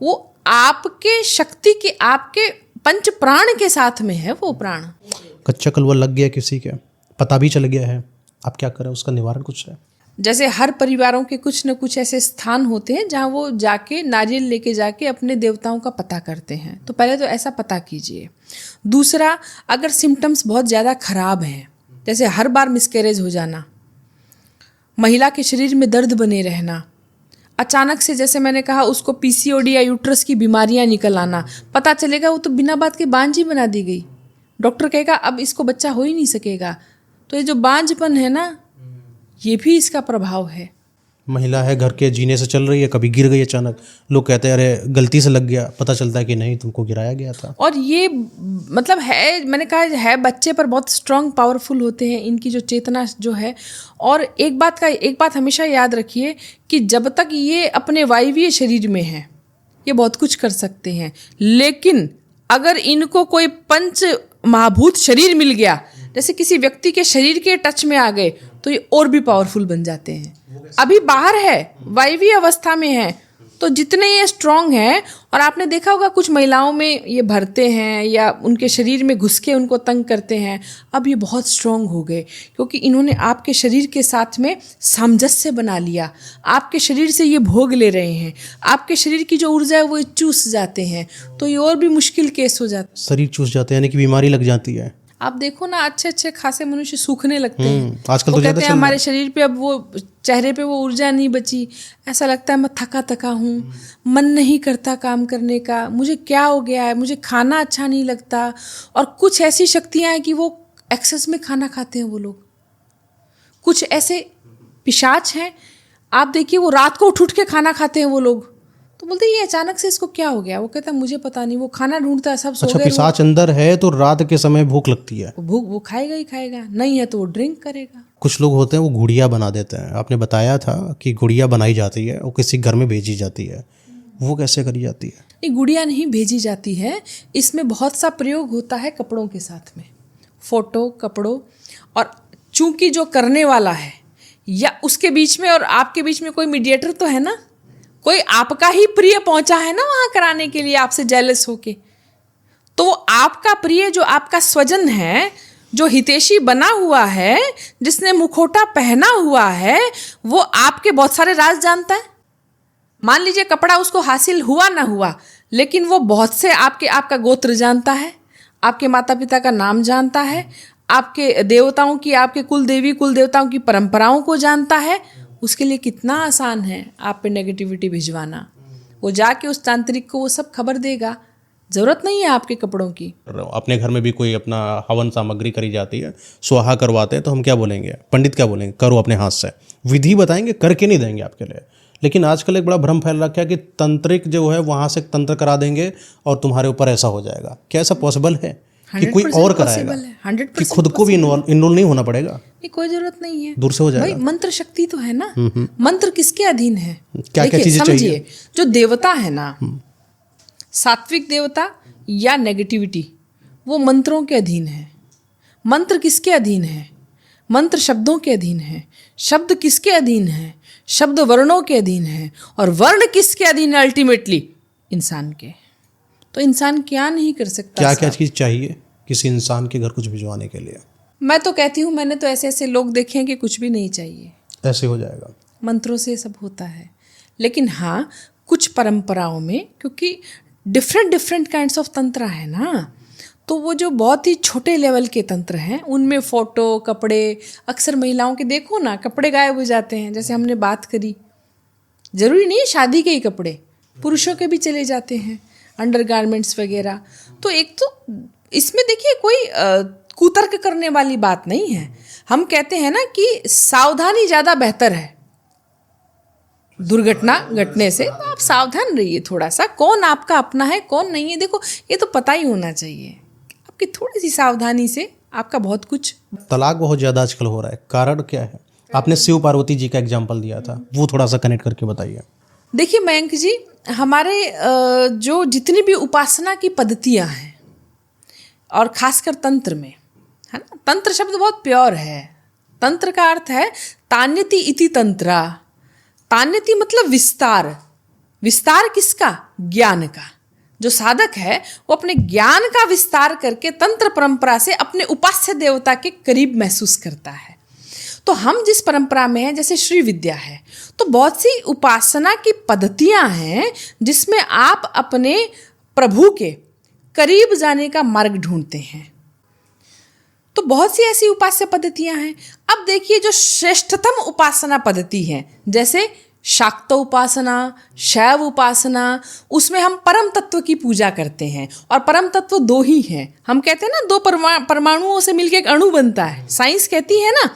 वो आपके शक्ति के, आपके पंच प्राण के साथ में है वो प्राण। कच्चा कलवा लग गया किसी के, पता भी चल गया है, आप क्या करें, उसका निवारण कुछ है? जैसे हर परिवारों के कुछ न कुछ ऐसे स्थान होते हैं जहाँ वो जाके नारियल लेके जाके अपने देवताओं का पता करते हैं। तो पहले तो ऐसा पता कीजिए। दूसरा, अगर सिम्टम्स बहुत ज़्यादा खराब हैं, जैसे हर बार मिसकैरेज हो जाना, महिला के शरीर में दर्द बने रहना, अचानक से जैसे मैंने कहा उसको पीसीओडी या यूट्रस की बीमारियां निकल आना, पता चलेगा वो तो बिना बात के बांझ ही बना दी गई, डॉक्टर कहेगा अब इसको बच्चा हो ही नहीं सकेगा। तो ये जो बांझपन है ना, ये भी इसका प्रभाव है। महिला है, घर के जीने से चल रही है, कभी गिर गई अचानक, लोग कहते हैं अरे गलती से लग गया, पता चलता है कि नहीं तुमको गिराया गया था। और ये मतलब है, मैंने कहा है बच्चे पर बहुत स्ट्रांग पावरफुल होते हैं इनकी जो चेतना जो है। और एक बात हमेशा याद रखिए कि जब तक ये अपने वायवीय शरीर में है ये बहुत कुछ कर सकते हैं, लेकिन अगर इनको कोई पंच महाभूत शरीर मिल गया, जैसे किसी व्यक्ति के शरीर के टच में आ गए, तो ये और भी पावरफुल बन जाते हैं। अभी बाहर है, वायवीय अवस्था में है, तो जितने ये स्ट्रांग है, और आपने देखा होगा कुछ महिलाओं में ये भरते हैं या उनके शरीर में घुस के उनको तंग करते हैं, अब ये बहुत स्ट्रांग हो गए क्योंकि इन्होंने आपके शरीर के साथ में सामंजस्य बना लिया। आपके शरीर से ये भोग ले रहे हैं, आपके शरीर की जो ऊर्जा है वो चूस जाते हैं, तो ये और भी मुश्किल केस हो जाता है। शरीर चूस जाते हैं यानी कि बीमारी लग जाती है। आप देखो ना, अच्छे अच्छे खासे मनुष्य सूखने लगते हैं। आजकल वो तो कहते हैं हमारे शरीर पे अब वो चेहरे पे वो ऊर्जा नहीं बची, ऐसा लगता है मैं थका थका हूँ, मन नहीं करता काम करने का, मुझे क्या हो गया है, मुझे खाना अच्छा नहीं लगता। और कुछ ऐसी शक्तियाँ हैं कि वो एक्सेस में खाना खाते हैं वो लोग। कुछ ऐसे पिशाच हैं, आप देखिए वो रात को उठ के खाना खाते हैं वो लोग। तो बोलते ये अचानक से इसको क्या हो गया, वो कहता है मुझे पता नहीं, वो खाना ढूंढता है, सब सो गए। अच्छा, पिशाच अंदर है तो रात के समय भूख लगती है, भूख वो खाएगा ही खाएगा, नहीं है तो वो ड्रिंक करेगा। कुछ लोग होते हैं वो गुड़िया बना देते हैं, आपने बताया था कि गुड़िया बनाई जाती है, वो किसी घर में भेजी जाती है, वो कैसे करी जाती है? नहीं, गुड़िया नहीं भेजी जाती है, इसमें बहुत सा प्रयोग होता है कपड़ों के साथ में, फोटो, कपड़ों, और चूंकि जो करने वाला है या उसके बीच में और आपके बीच में कोई मीडिएटर तो है ना, कोई आपका ही प्रिय पहुंचा है ना वहां कराने के लिए आपसे जेलस होके, तो वो आपका प्रिय जो आपका स्वजन है जो हितैषी बना हुआ है, जिसने मुखौटा पहना हुआ है, वो आपके बहुत सारे राज जानता है। मान लीजिए कपड़ा उसको हासिल हुआ ना हुआ, लेकिन वो बहुत से आपका गोत्र जानता है, आपके माता पिता का नाम जानता है, आपके देवताओं की, आपके कुल देवी कुल देवताओं की परंपराओं को जानता है। उसके लिए कितना आसान है आप पे नेगेटिविटी भिजवाना। वो जाके उस तांत्रिक को वो सब खबर देगा, ज़रूरत नहीं है आपके कपड़ों की। अपने घर में भी कोई अपना हवन सामग्री करी जाती है, स्वाहा करवाते हैं, तो हम क्या बोलेंगे, पंडित क्या बोलेंगे, करो अपने हाथ से, विधि बताएंगे, करके नहीं देंगे आपके लिए। लेकिन आजकल एक बड़ा भ्रम फैल रखा है कि तंत्रिक जो है वहाँ से तंत्र करा देंगे और तुम्हारे ऊपर ऐसा हो जाएगा। क्या ऐसा पॉसिबल है कि कोई और कराएगा, 100% कि खुद को भी इन्वॉल्व नहीं होना पड़ेगा? नहीं, कोई जरूरत नहीं है, दूर से हो जाएगा। भाई मंत्र शक्ति तो है ना। मंत्र किसके अधीन है? क्या क्या चीजें चाहिए? जो देवता है ना, सात्विक देवता या नेगेटिविटी, वो मंत्रों के अधीन है। मंत्र किसके अधीन है? मंत्र शब्दों के अधीन है। शब्द किसके अधीन है? शब्द वर्णों के अधीन है। और वर्ण किसके अधीन है? अल्टीमेटली इंसान के। तो इंसान क्या नहीं कर सकता? क्या क्या चीज़ चाहिए किसी इंसान के घर कुछ भिजवाने के लिए? मैं तो कहती हूँ, मैंने तो ऐसे ऐसे लोग देखे हैं कि कुछ भी नहीं चाहिए, ऐसे हो जाएगा। मंत्रों से सब होता है। लेकिन हाँ, कुछ परंपराओं में, क्योंकि डिफरेंट काइंड्स ऑफ तंत्र है ना, तो वो जो बहुत ही छोटे लेवल के तंत्र हैं, उनमें फ़ोटो, कपड़े, अक्सर महिलाओं के देखो ना, कपड़े गायब हो जाते हैं। जैसे हमने बात करी, ज़रूरी नहीं है शादी के ही कपड़े, पुरुषों के भी चले जाते हैं, अंडरगारमेंट्स वगैरह। तो एक तो इसमें देखिए कोई कुतर्क करने वाली बात नहीं है। हम कहते हैं ना कि सावधानी ज़्यादा बेहतर है दुर्घटना घटने से। तो आप सावधान रहिए थोड़ा सा, कौन आपका अपना है कौन नहीं है, देखो ये तो पता ही होना चाहिए। आपकी थोड़ी सी सावधानी से आपका बहुत कुछ। तलाक बहुत ज़्यादा आजकल हो रहा है, कारण क्या है? आपने शिव पार्वती जी का एग्जाम्पल दिया था, वो थोड़ा सा कनेक्ट करके बताइए। देखिए मयंक जी, हमारे जो जितनी भी उपासना की पद्धतियाँ हैं, और खासकर तंत्र में, है ना, तंत्र शब्द बहुत प्योर है। तंत्र का अर्थ है तान्यति इति तंत्रा। तान्यति मतलब विस्तार। विस्तार किसका? ज्ञान का। जो साधक है वो अपने ज्ञान का विस्तार करके तंत्र परंपरा से अपने उपास्य देवता के करीब महसूस करता है। तो हम जिस परंपरा में हैं, जैसे श्री विद्या है, तो बहुत सी उपासना की पद्धतियां हैं जिसमें आप अपने प्रभु के करीब जाने का मार्ग ढूंढते हैं। तो बहुत सी ऐसी उपास्य पद्धतियां हैं। अब देखिए, जो श्रेष्ठतम उपासना पद्धति है, जैसे शाक्त उपासना, शैव उपासना, उसमें हम परम तत्व की पूजा करते हैं। और परम तत्व दो ही हैं। हम कहते हैं ना, दो परमाणुओं से मिलकर एक अणु बनता है। साइंस कहती है ना,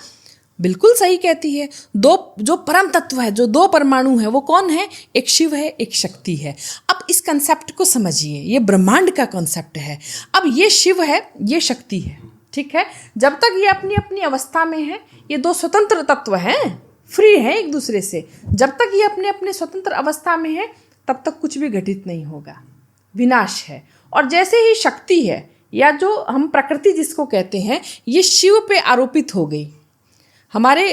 बिल्कुल सही कहती है। दो जो परम तत्व है, जो दो परमाणु है, वो कौन है? एक शिव है, एक शक्ति है। अब इस कंसेप्ट को समझिए, ये ब्रह्मांड का कंसेप्ट है। अब ये शिव है, ये शक्ति है, ठीक है। जब तक ये अपनी अपनी अवस्था में है, ये दो स्वतंत्र तत्व हैं, फ्री है एक दूसरे से। जब तक ये अपने अपने स्वतंत्र अवस्था में है, तब तक कुछ भी घटित नहीं होगा, विनाश है। और जैसे ही शक्ति है, या जो हम प्रकृति जिसको कहते हैं, ये शिव पे आरोपित हो गई। हमारे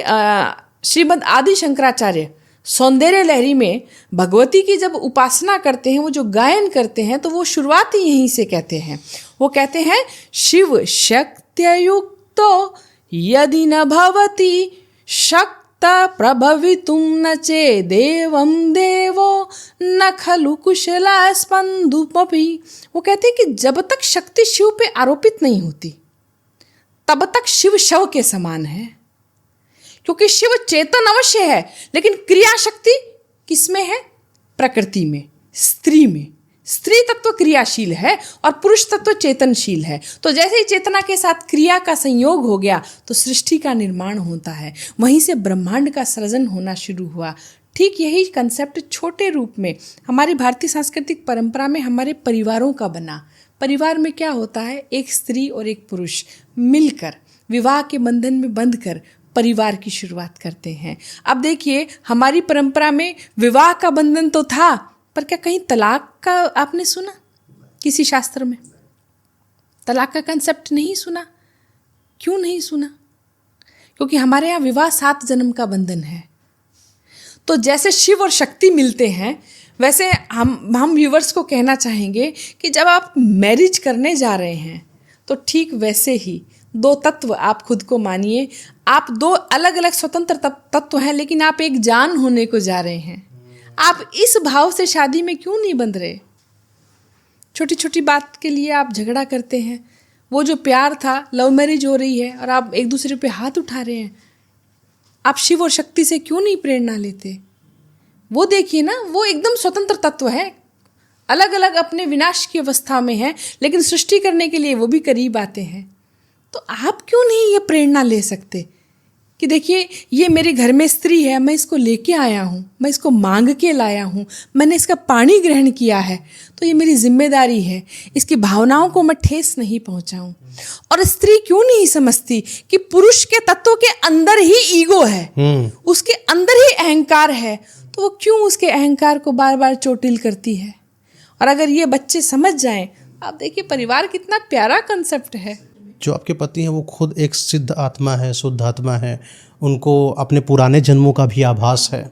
श्रीमद् आदि शंकराचार्य सौंदर्य लहरी में भगवती की जब उपासना करते हैं, वो जो गायन करते हैं, तो वो शुरुआत ही यहीं से कहते हैं। वो कहते हैं, शिव शक्त्ययुक्तो यदि न भवति शक्त प्रभवितुं न चेदेवं देवो न खलु कुशला स्पंदुपि। वो कहते हैं कि जब तक शक्ति शिव पे आरोपित नहीं होती, तब तक शिव शव के समान है। क्योंकि शिव चेतन अवश्य है, लेकिन क्रिया शक्ति किसमें है? प्रकृति में, स्त्री में। स्त्री तत्व क्रियाशील है और पुरुष तत्व चेतनशील है। तो जैसे ही चेतना के साथ क्रिया का संयोग हो गया, तो सृष्टि का निर्माण होता है। वहीं से ब्रह्मांड का सृजन होना शुरू हुआ। ठीक यही कंसेप्ट छोटे रूप में हमारी भारतीय सांस्कृतिक परंपरा में हमारे परिवारों का बना। परिवार में क्या होता है? एक स्त्री और एक पुरुष मिलकर विवाह के बंधन में बंधकर परिवार की शुरुआत करते हैं। अब देखिए, हमारी परंपरा में विवाह का बंधन तो था, पर क्या कहीं तलाक का आपने सुना? किसी शास्त्र में तलाक का कंसेप्ट नहीं सुना। क्यों नहीं सुना? क्योंकि हमारे यहाँ विवाह 7 जन्म का बंधन है। तो जैसे शिव और शक्ति मिलते हैं, वैसे हम व्यूवर्स को कहना चाहेंगे कि जब आप मैरिज करने जा रहे हैं, तो ठीक वैसे ही दो तत्व आप खुद को मानिए। आप दो अलग अलग स्वतंत्र तत्व हैं, लेकिन आप एक जान होने को जा रहे हैं। आप इस भाव से शादी में क्यों नहीं बंध रहे? छोटी छोटी बात के लिए आप झगड़ा करते हैं। वो जो प्यार था, लव मैरिज हो रही है और आप एक दूसरे पे हाथ उठा रहे हैं। आप शिव और शक्ति से क्यों नहीं प्रेरणा लेते? वो देखिए ना, वो एकदम स्वतंत्र तत्व है, अलग अलग अपने विनाश की अवस्था में है, लेकिन सृष्टि करने के लिए वो भी करीब आते हैं। तो आप क्यों नहीं ये प्रेरणा ले सकते कि देखिए ये मेरे घर में स्त्री है, मैं इसको लेके आया हूँ, मैं इसको मांग के लाया हूँ, मैंने इसका पानी ग्रहण किया है, तो ये मेरी जिम्मेदारी है, इसकी भावनाओं को मैं ठेस नहीं पहुँचाऊँ। और स्त्री क्यों नहीं समझती कि पुरुष के तत्व के अंदर ही ईगो है, उसके अंदर ही अहंकार है, तो वो क्यों उसके अहंकार को बार बार चोटिल करती है? और अगर ये बच्चे समझ जाएं, आप देखिए परिवार कितना प्यारा कंसेप्ट है। जो आपके पति हैं वो खुद एक सिद्ध आत्मा है, शुद्ध आत्मा है, उनको अपने पुराने जन्मों का भी आभास है,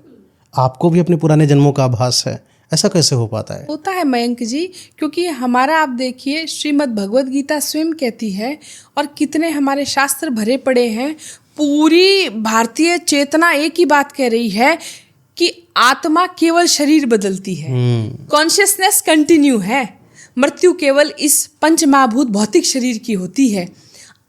आपको भी अपने पुराने जन्मों का आभास है। ऐसा कैसे हो पाता है? होता है मयंक जी, क्योंकि हमारा आप देखिए श्रीमद् भगवत गीता स्वयं कहती है, और कितने हमारे शास्त्र भरे पड़े हैं, पूरी भारतीय चेतना एक ही बात कह रही है कि आत्मा केवल शरीर बदलती है, कॉन्शियसनेस कंटिन्यू है, मृत्यु केवल इस पंच महाभूत भौतिक शरीर की होती है।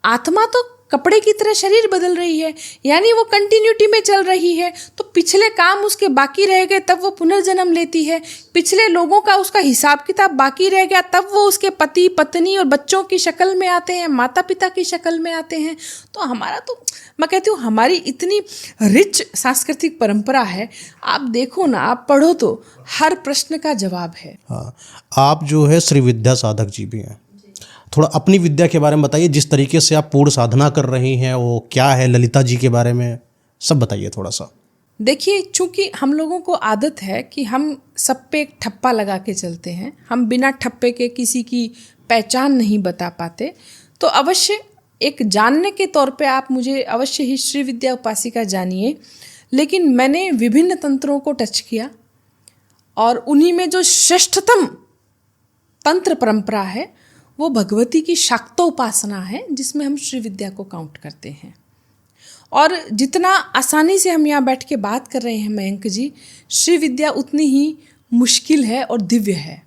आत्मा तो कपड़े की तरह शरीर बदल रही है, यानी वो कंटिन्यूटी में चल रही है। तो पिछले काम उसके बाकी रह गए, तब वो पुनर्जन्म लेती है। पिछले लोगों का उसका हिसाब किताब बाकी रह गया, तब वो उसके पति पत्नी और बच्चों की शक्ल में आते हैं, माता पिता की शक्ल में आते हैं। तो हमारा तो, मैं कहती हूँ, हमारी इतनी रिच सांस्कृतिक परंपरा है। आप देखो ना, आप पढ़ो तो हर प्रश्न का जवाब है। हाँ, आप जो है श्री विद्या साधक जी भी हैं। थोड़ा अपनी विद्या के बारे में बताइए, जिस तरीके से आप पूर्ण साधना कर रही हैं वो क्या है, ललिता जी के बारे में सब बताइए थोड़ा सा। देखिए, चूंकि हम लोगों को आदत है कि हम सब पे एक ठप्पा लगा के चलते हैं, हम बिना ठप्पे के किसी की पहचान नहीं बता पाते, तो अवश्य एक जानने के तौर पे आप मुझे अवश्य ही श्री विद्या उपासिका जानिए। लेकिन मैंने विभिन्न तंत्रों को टच किया, और उन्हीं में जो श्रेष्ठतम तंत्र परंपरा है वो भगवती की शाक्तोपासना है, जिसमें हम श्री विद्या को काउंट करते हैं। और जितना आसानी से हम यहाँ बैठ के बात कर रहे हैं मयंक जी, श्री विद्या उतनी ही मुश्किल है और दिव्य है।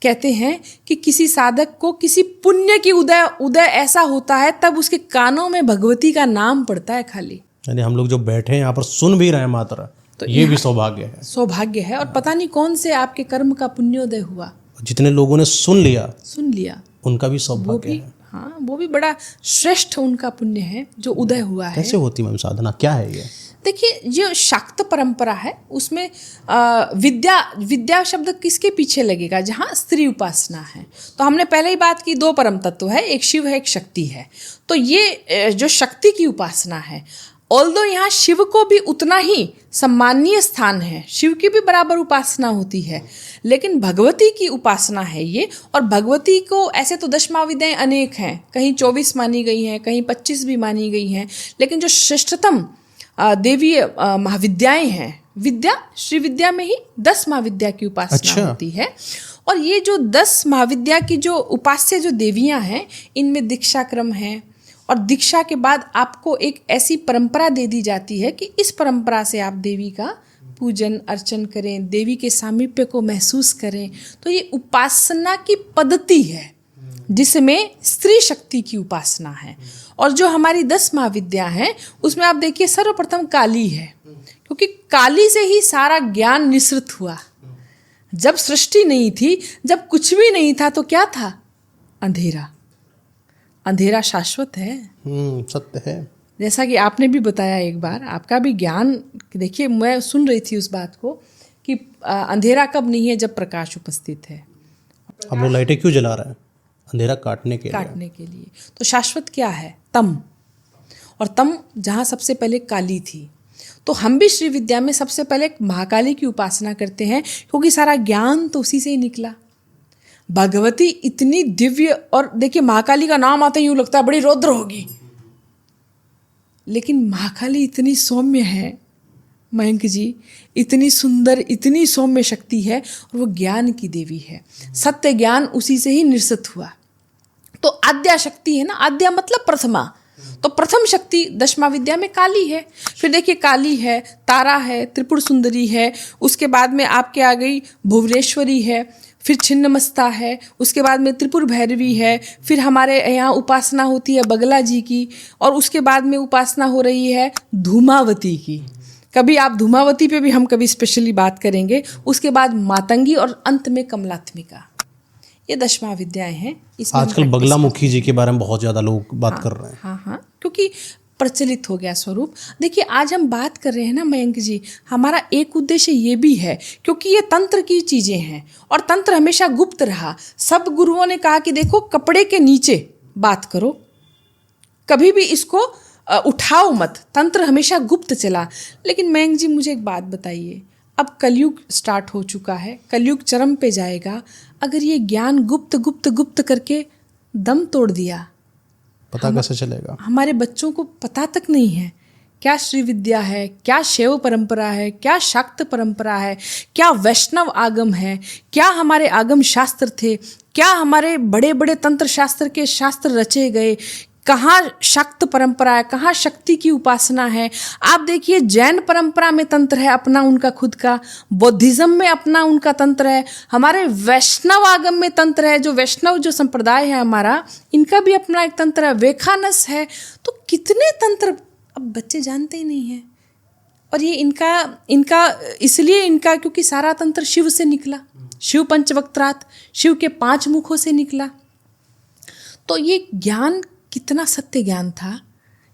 कहते हैं कि किसी साधक को किसी पुण्य की उदय ऐसा होता है, तब उसके कानों में भगवती का नाम पड़ता है खाली। यानी हम लोग जो बैठे हैं यहाँ पर सुन भी रहे हैं मात्र, तो ये भी सौभाग्य है। सौभाग्य है, और पता नहीं कौन से आपके कर्म का पुण्योदय हुआ। जितने लोगों ने सुन लिया उनका भी सौभाग्य है। हाँ, वो भी बड़ा श्रेष्ठ उनका पुण्य है जो उदय हुआ है। कैसे होती मैम साधना, क्या है ये? देखिए, जो शाक्त परंपरा है उसमें विद्या शब्द किसके पीछे लगेगा? जहाँ स्त्री उपासना है। तो हमने पहले ही बात की, दो परम तत्व है, एक शिव है, एक शक्ति है। तो ये जो शक्ति की उपासना है, ऑल्दो यहाँ शिव को भी उतना ही सम्मानीय स्थान है, शिव की भी बराबर उपासना होती है, लेकिन भगवती की उपासना है ये। और भगवती को ऐसे तो 10 महाविद्याएं अनेक हैं, कहीं 24 मानी गई हैं, कहीं 25 भी मानी गई हैं, लेकिन जो श्रेष्ठतम देवीय महाविद्याएं हैं, विद्या श्री विद्या में ही 10 महाविद्या की उपासना होती है। और ये जो 10 महाविद्या की जो उपास्य जो देवियां हैं, इनमें दीक्षा क्रम है, और दीक्षा के बाद आपको एक ऐसी परंपरा दे दी जाती है कि इस परंपरा से आप देवी का पूजन अर्चन करें, देवी के सामीप्य को महसूस करें। तो ये उपासना की पद्धति है जिसमें स्त्री शक्ति की उपासना है। और जो हमारी 10 महाविद्या हैं उसमें आप देखिए सर्वप्रथम काली है, क्योंकि काली से ही सारा ज्ञान निसृत हुआ। जब सृष्टि नहीं थी, जब कुछ भी नहीं था, तो क्या था? अंधेरा। अंधेरा शाश्वत है, सत्य है। जैसा कि आपने भी बताया एक बार, आपका भी ज्ञान, देखिए मैं सुन रही थी उस बात को कि अंधेरा कब नहीं है? जब प्रकाश उपस्थित है। हम लोग लाइटें क्यों जला रहे हैं? अंधेरा काटने के लिए। तो शाश्वत क्या है? तम। और तम जहाँ सबसे पहले काली थी, तो हम भी श्री विद्या में सबसे पहले महाकाली की उपासना करते हैं, क्योंकि सारा ज्ञान तो उसी से ही निकला। भगवती इतनी दिव्य, और देखिए महाकाली का नाम आता ही यूँ लगता है बड़ी रौद्र होगी, लेकिन महाकाली इतनी सौम्य है मयंक जी, इतनी सुंदर, इतनी सौम्य शक्ति है, और वो ज्ञान की देवी है। सत्य ज्ञान उसी से ही निरसत हुआ। तो आद्या शक्ति है ना, आद्या मतलब प्रथमा, तो प्रथम शक्ति दशमा विद्या में काली है। फिर देखिए काली है, तारा है, त्रिपुर सुंदरी है, उसके बाद में आपके आ गई भुवनेश्वरी है, फिर छिन्नमस्ता है, उसके बाद में त्रिपुर भैरवी है, फिर हमारे यहाँ उपासना होती है बगला जी की, और उसके बाद में उपासना हो रही है धूमावती की। कभी आप धूमावती पे भी हम कभी स्पेशली बात करेंगे। उसके बाद मातंगी और अंत में कमलात्मिका। ये दशमा विद्याएं हैं। इसमें आजकल बगलामुखी जी के बारे में बहुत ज़्यादा लोग बात कर रहे हैं। हाँ, क्योंकि प्रचलित हो गया स्वरूप। देखिए आज हम बात कर रहे हैं ना मयंक जी, हमारा एक उद्देश्य ये भी है, क्योंकि ये तंत्र की चीज़ें हैं और तंत्र हमेशा गुप्त रहा। सब गुरुओं ने कहा कि देखो कपड़े के नीचे बात करो, कभी भी इसको उठाओ मत, तंत्र हमेशा गुप्त चला। लेकिन मयंक जी मुझे एक बात बताइए, अब कलयुग स्टार्ट हो चुका है, कलयुग चरम पे जाएगा, अगर ये ज्ञान गुप्त गुप्त गुप्त करके दम तोड़ दिया, पता कैसे चलेगा? हमारे बच्चों को पता तक नहीं है क्या श्री विद्या है, क्या शैव परंपरा है, क्या शाक्त परंपरा है, क्या वैष्णव आगम है, क्या हमारे आगम शास्त्र थे, क्या हमारे बड़े बड़े तंत्र शास्त्र के शास्त्र रचे गए, कहाँ शाक्त परंपरा है, कहाँ शक्ति की उपासना है। आप देखिए जैन परंपरा में तंत्र है अपना उनका खुद का, बौद्धिज्म में अपना उनका तंत्र है, हमारे वैष्णव आगम में तंत्र है, जो वैष्णव जो संप्रदाय है हमारा, इनका भी अपना एक तंत्र है, वेखानस है। तो कितने तंत्र अब बच्चे जानते ही नहीं हैं। और ये इनका इसलिए इनका क्योंकि सारा तंत्र शिव से निकला, शिव पंचवक्त्रात, शिव के 5 मुखों से निकला। तो ये ज्ञान कितना सत्य ज्ञान था।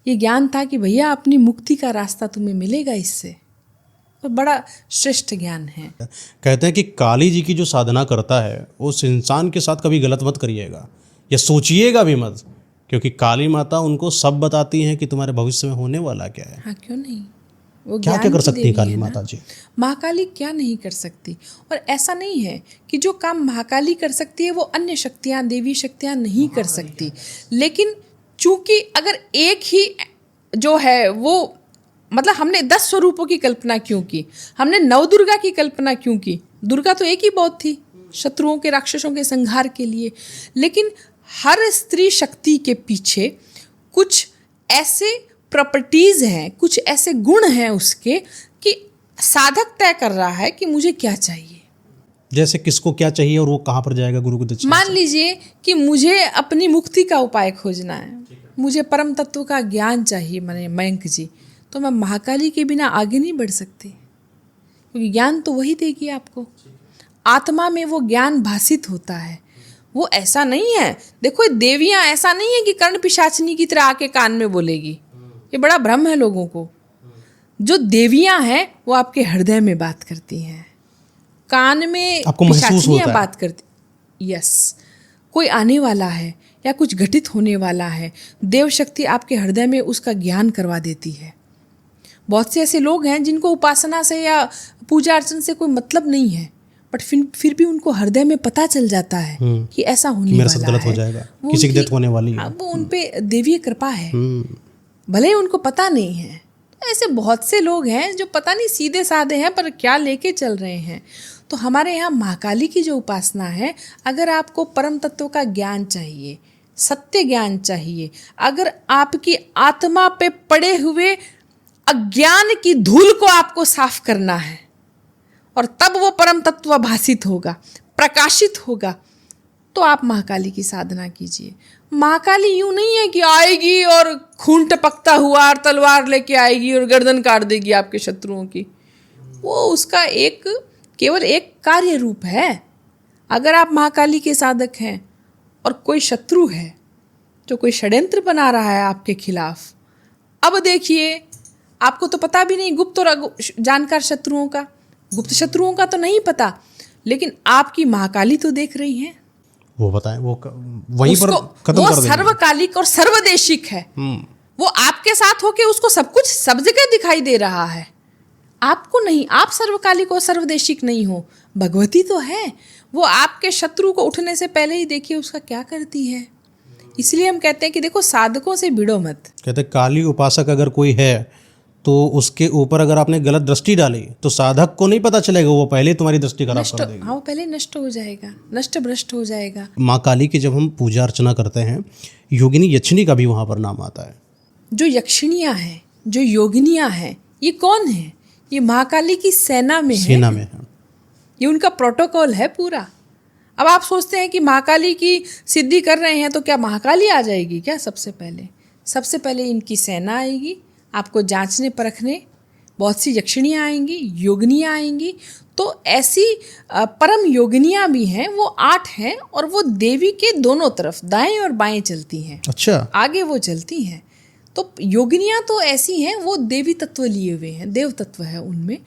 ये ज्ञान था कि भैया अपनी मुक्ति का रास्ता तुम्हें मिलेगा इससे, और बड़ा श्रेष्ठ ज्ञान है। कहते हैं कि काली जी की जो साधना करता है उस इंसान के साथ कभी गलत मत करिएगा या सोचिएगा भी मत, क्योंकि काली माता उनको सब बताती हैं कि तुम्हारे भविष्य में होने वाला क्या है। हाँ क्यों नहीं, वो क्या क्या कर सकती है काली माता जी? महाकाली क्या नहीं कर सकती। और ऐसा नहीं है कि जो काम महाकाली कर सकती है वो अन्य शक्तियाँ, देवी शक्तियाँ नहीं कर सकती। लेकिन चूंकि अगर एक ही जो है वो, मतलब हमने 10 स्वरूपों की कल्पना क्यों की, हमने नवदुर्गा की कल्पना क्यों की? दुर्गा तो एक ही बहुत थी शत्रुओं के, राक्षसों के संहार के लिए। लेकिन हर स्त्री शक्ति के पीछे कुछ ऐसे प्रॉपर्टीज हैं, कुछ ऐसे गुण हैं उसके कि साधक तय कर रहा है कि मुझे क्या चाहिए। जैसे किसको क्या चाहिए और वो कहाँ पर जाएगा गुरु को दक्षिणा? मान लीजिए कि मुझे अपनी मुक्ति का उपाय खोजना है, मुझे परम तत्व का ज्ञान चाहिए मैंने मयंक जी, तो मैं महाकाली के बिना आगे नहीं बढ़ सकती, क्योंकि ज्ञान तो वही देगी आपको। आत्मा में वो ज्ञान भासित होता है। वो ऐसा नहीं है, देखो देवियाँ ऐसा नहीं है कि कर्ण पिशाचिनी की तरह आके कान में बोलेगी, ये बड़ा भ्रम है लोगों को। जो देवियाँ हैं वो आपके हृदय में बात करती हैं, कान में पिशाचिनियाँ बात करती। यस, कोई आने वाला है या कुछ घटित होने वाला है, देव शक्ति आपके हृदय में उसका ज्ञान करवा देती है। बहुत से ऐसे लोग हैं जिनको उपासना से या पूजा अर्चन से कोई मतलब नहीं है, बट फिर भी उनको हृदय में पता चल जाता है कि ऐसा होने वाला है, मेरे साथ गलत हो जाएगा, किसी की डेथ होने वाली है। वो उन पे देवीय कृपा है, भले ही उनको पता नहीं है। ऐसे बहुत से लोग हैं जो पता नहीं सीधे साधे हैं पर क्या लेके चल रहे हैं। तो हमारे यहाँ महाकाली की जो उपासना है, अगर आपको परम तत्व का ज्ञान चाहिए, सत्य ज्ञान चाहिए, अगर आपकी आत्मा पे पड़े हुए अज्ञान की धूल को आपको साफ करना है और तब वो परम तत्व भासित होगा, प्रकाशित होगा, तो आप महाकाली की साधना कीजिए। महाकाली यूं नहीं है कि आएगी और खून टपकता हुआ और तलवार लेके आएगी और गर्दन काट देगी आपके शत्रुओं की। वो उसका केवल एक कार्य रूप है। अगर आप महाकाली के साधक हैं और कोई शत्रु है जो कोई षड्यंत्र बना रहा है आपके खिलाफ, अब देखिए आपको तो पता भी नहीं गुप्त और जानकार शत्रुओं का, गुप्त शत्रुओं का तो नहीं पता, लेकिन आपकी महाकाली तो देख रही है। वो बताएं, वो वहीं पर खत्म वो कर देंगे। सर्वकालिक और सर्वदेशिक है। वो आपके साथ होके उसको सब कुछ सब जगह दिखाई दे रहा है, आपको नहीं। आप सर्वकालिक और सर्वदेशिक नहीं हो, भगवती तो है। वो आपके शत्रु को उठने से पहले ही देखिए उसका क्या करती है। इसलिए हम कहते हैं कि देखो साधकों से भिड़ो मत। कहते हैं काली उपासक अगर कोई है तो उसके ऊपर अगर आपने गलत दृष्टि डाली तो साधक को नहीं पता चलेगा, वो पहले तुम्हारी दृष्टि खराब नष्ट, कर देगी। हाँ वो पहले नष्ट हो जाएगा, नष्ट भ्रष्ट हो जाएगा। माँ काली की जब हम पूजा अर्चना करते हैं, योगिनी यक्षिणी का भी वहाँ पर नाम आता है। जो यक्षिणियाँ हैं, जो योगिनियाँ हैं, ये कौन है? ये महाकाली की सेना में है, सेना में है। ये उनका प्रोटोकॉल है पूरा। अब आप सोचते हैं कि महाकाली की सिद्धि कर रहे हैं तो क्या महाकाली आ जाएगी क्या? सबसे पहले इनकी सेना आएगी, आपको जांचने परखने। बहुत सी यक्षिणियाँ आएंगी, योगिनियाँ आएंगी। तो ऐसी परम योगिनियाँ भी हैं, वो 8 हैं और वो देवी के दोनों तरफ दाएं और बाएं चलती हैं। अच्छा, आगे वो चलती हैं। तो योगिनियाँ तो ऐसी हैं, वो देवी तत्व लिए हुए हैं, देव तत्व है उनमें।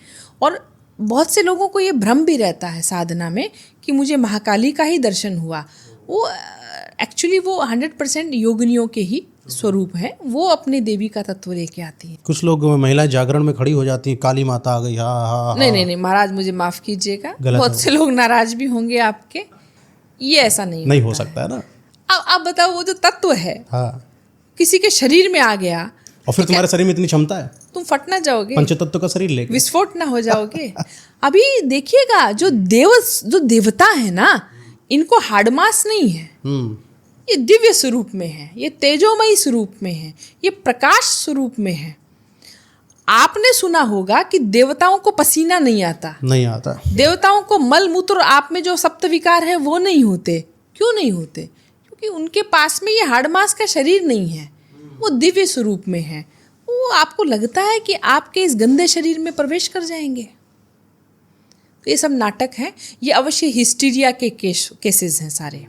और बहुत से लोगों को ये भ्रम भी रहता है साधना में कि मुझे महाकाली का ही दर्शन हुआ। वो एक्चुअली वो 100% योगिनियों के ही स्वरूप हैं, वो अपने देवी का तत्व लेके आती हैं। कुछ लोग महिलाएं जागरण में खड़ी हो जाती हैं, काली माता आ गई, हाँ। नहीं महाराज, मुझे माफ़ कीजिएगा, गलत बहुत से लोग नाराज भी होंगे आपके। ये ऐसा नहीं हो सकता है ना। अब आप बताओ, वो जो तत्व है हाँ, किसी के शरीर में आ गया और फिर तुम्हारे शरीर में इतनी क्षमता है, तुम फट ना जाओगे, पंचतत्व का शरीर लेके विस्फोट ना हो जाओगे। अभी देखिएगा, जो देवता है ना, इनको हाडमास नहीं है, ये दिव्य स्वरूप में है, ये तेजोमयी स्वरूप में है, ये प्रकाश स्वरूप में है। आपने सुना होगा कि देवताओं को पसीना नहीं आता, देवताओं को मल मूत्र, आप में जो सप्त विकार है वो नहीं होते। क्यों नहीं होते? क्योंकि उनके पास में ये हाडमास का शरीर नहीं है, वो दिव्य स्वरूप में है। वो आपको लगता है कि आपके इस गंदे शरीर में प्रवेश कर जाएंगे? तो ये सब नाटक है। ये अवश्य हिस्टीरिया के केसेस हैं सारे।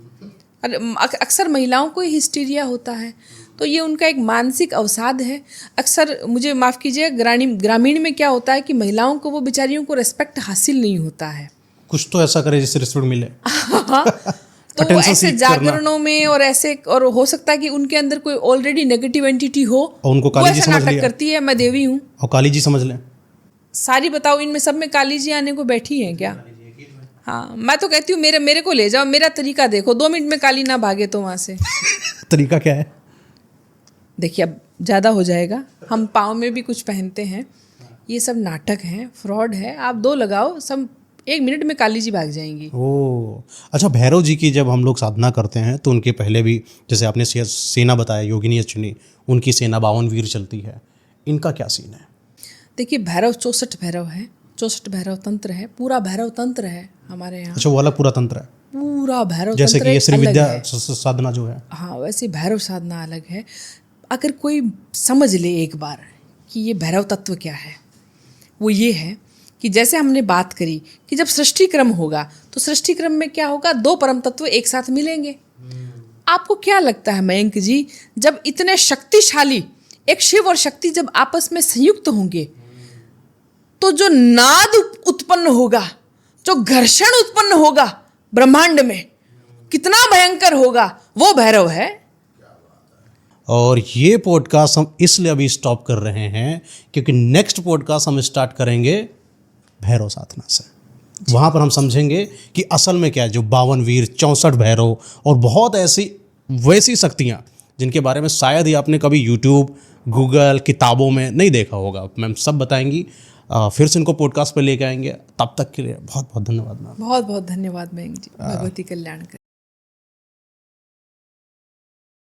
अक्सर महिलाओं को हिस्टीरिया होता है, तो ये उनका एक मानसिक अवसाद है। अक्सर, मुझे माफ़ कीजिएगा, ग्रामीण में क्या होता है कि महिलाओं को, वो बेचारियों को रिस्पेक्ट हासिल नहीं होता है। कुछ तो ऐसा करे जिससे रिस्पेक्ट मिले। तो वो ऐसे जागरणों में और ऐसे, और हो सकता है कि उनके अंदर कोई ऑलरेडी नेगेटिव एंटिटी हो, और उनको काली जी समझ लिया करती है मैं देवी हूँ, और काली जी समझ लें सारी। बताओ, इनमें सब में काली जी आने को बैठी हैं क्या? हाँ, मैं तो कहती हूँ मेरे को ले जाओ, मेरा तरीका देखो, 2 मिनट में काली ना भागे तो वहाँ से। तरीका क्या है? देखिए, अब ज़्यादा हो जाएगा, हम पाँव में भी कुछ पहनते हैं, ये सब नाटक है, फ्रॉड है। आप 2 लगाओ, सब 1 मिनट में काली जी भाग जाएंगी। ओह, अच्छा। भैरव जी की जब हम लोग साधना करते हैं तो उनके पहले भी, जैसे आपने सेना बताया, योगिनी यक्षिणी, उनकी सेना 52 वीर चलती है, इनका क्या सीन है? देखिए, भैरव 64 भैरव है, 64 भैरव तंत्र है, पूरा भैरव तंत्र है हमारे यहाँ। अच्छा, वो अलग पूरा तंत्र है, पूरा भैरव जैसे तंत्र कि ये श्री अलग विद्या है। साधना जो है। हाँ, वैसे भैरव साधना अलग है। अगर कोई समझ ले एक बार कि ये भैरव तत्व क्या है, वो ये है कि जैसे हमने बात करी कि जब सृष्टि क्रम होगा तो सृष्टि क्रम में क्या होगा, 2 परम तत्व एक साथ मिलेंगे। आपको क्या लगता है मयंक जी, जब इतने शक्तिशाली एक शिव और शक्ति जब आपस में संयुक्त होंगे तो जो नाद उत्पन्न होगा, जो घर्षण उत्पन्न होगा ब्रह्मांड में, कितना भयंकर होगा, वो भैरव है। और ये पॉडकास्ट हम इसलिए अभी स्टॉप कर रहे हैं क्योंकि नेक्स्ट पॉडकास्ट हम स्टार्ट करेंगे भैरव साधना से। वहाँ पर हम समझेंगे कि असल में क्या है, जो 52 वीर, 64 भैरव और बहुत ऐसी वैसी शक्तियाँ जिनके बारे में शायद ही आपने कभी यूट्यूब, गूगल, किताबों में नहीं देखा होगा, मैम सब बताएंगी। फिर से इनको पॉडकास्ट पर लेके आएंगे। तब तक के लिए बहुत बहुत धन्यवाद मैम। बहुत बहुत धन्यवाद मयंक जी। भगवती कल्याण करें।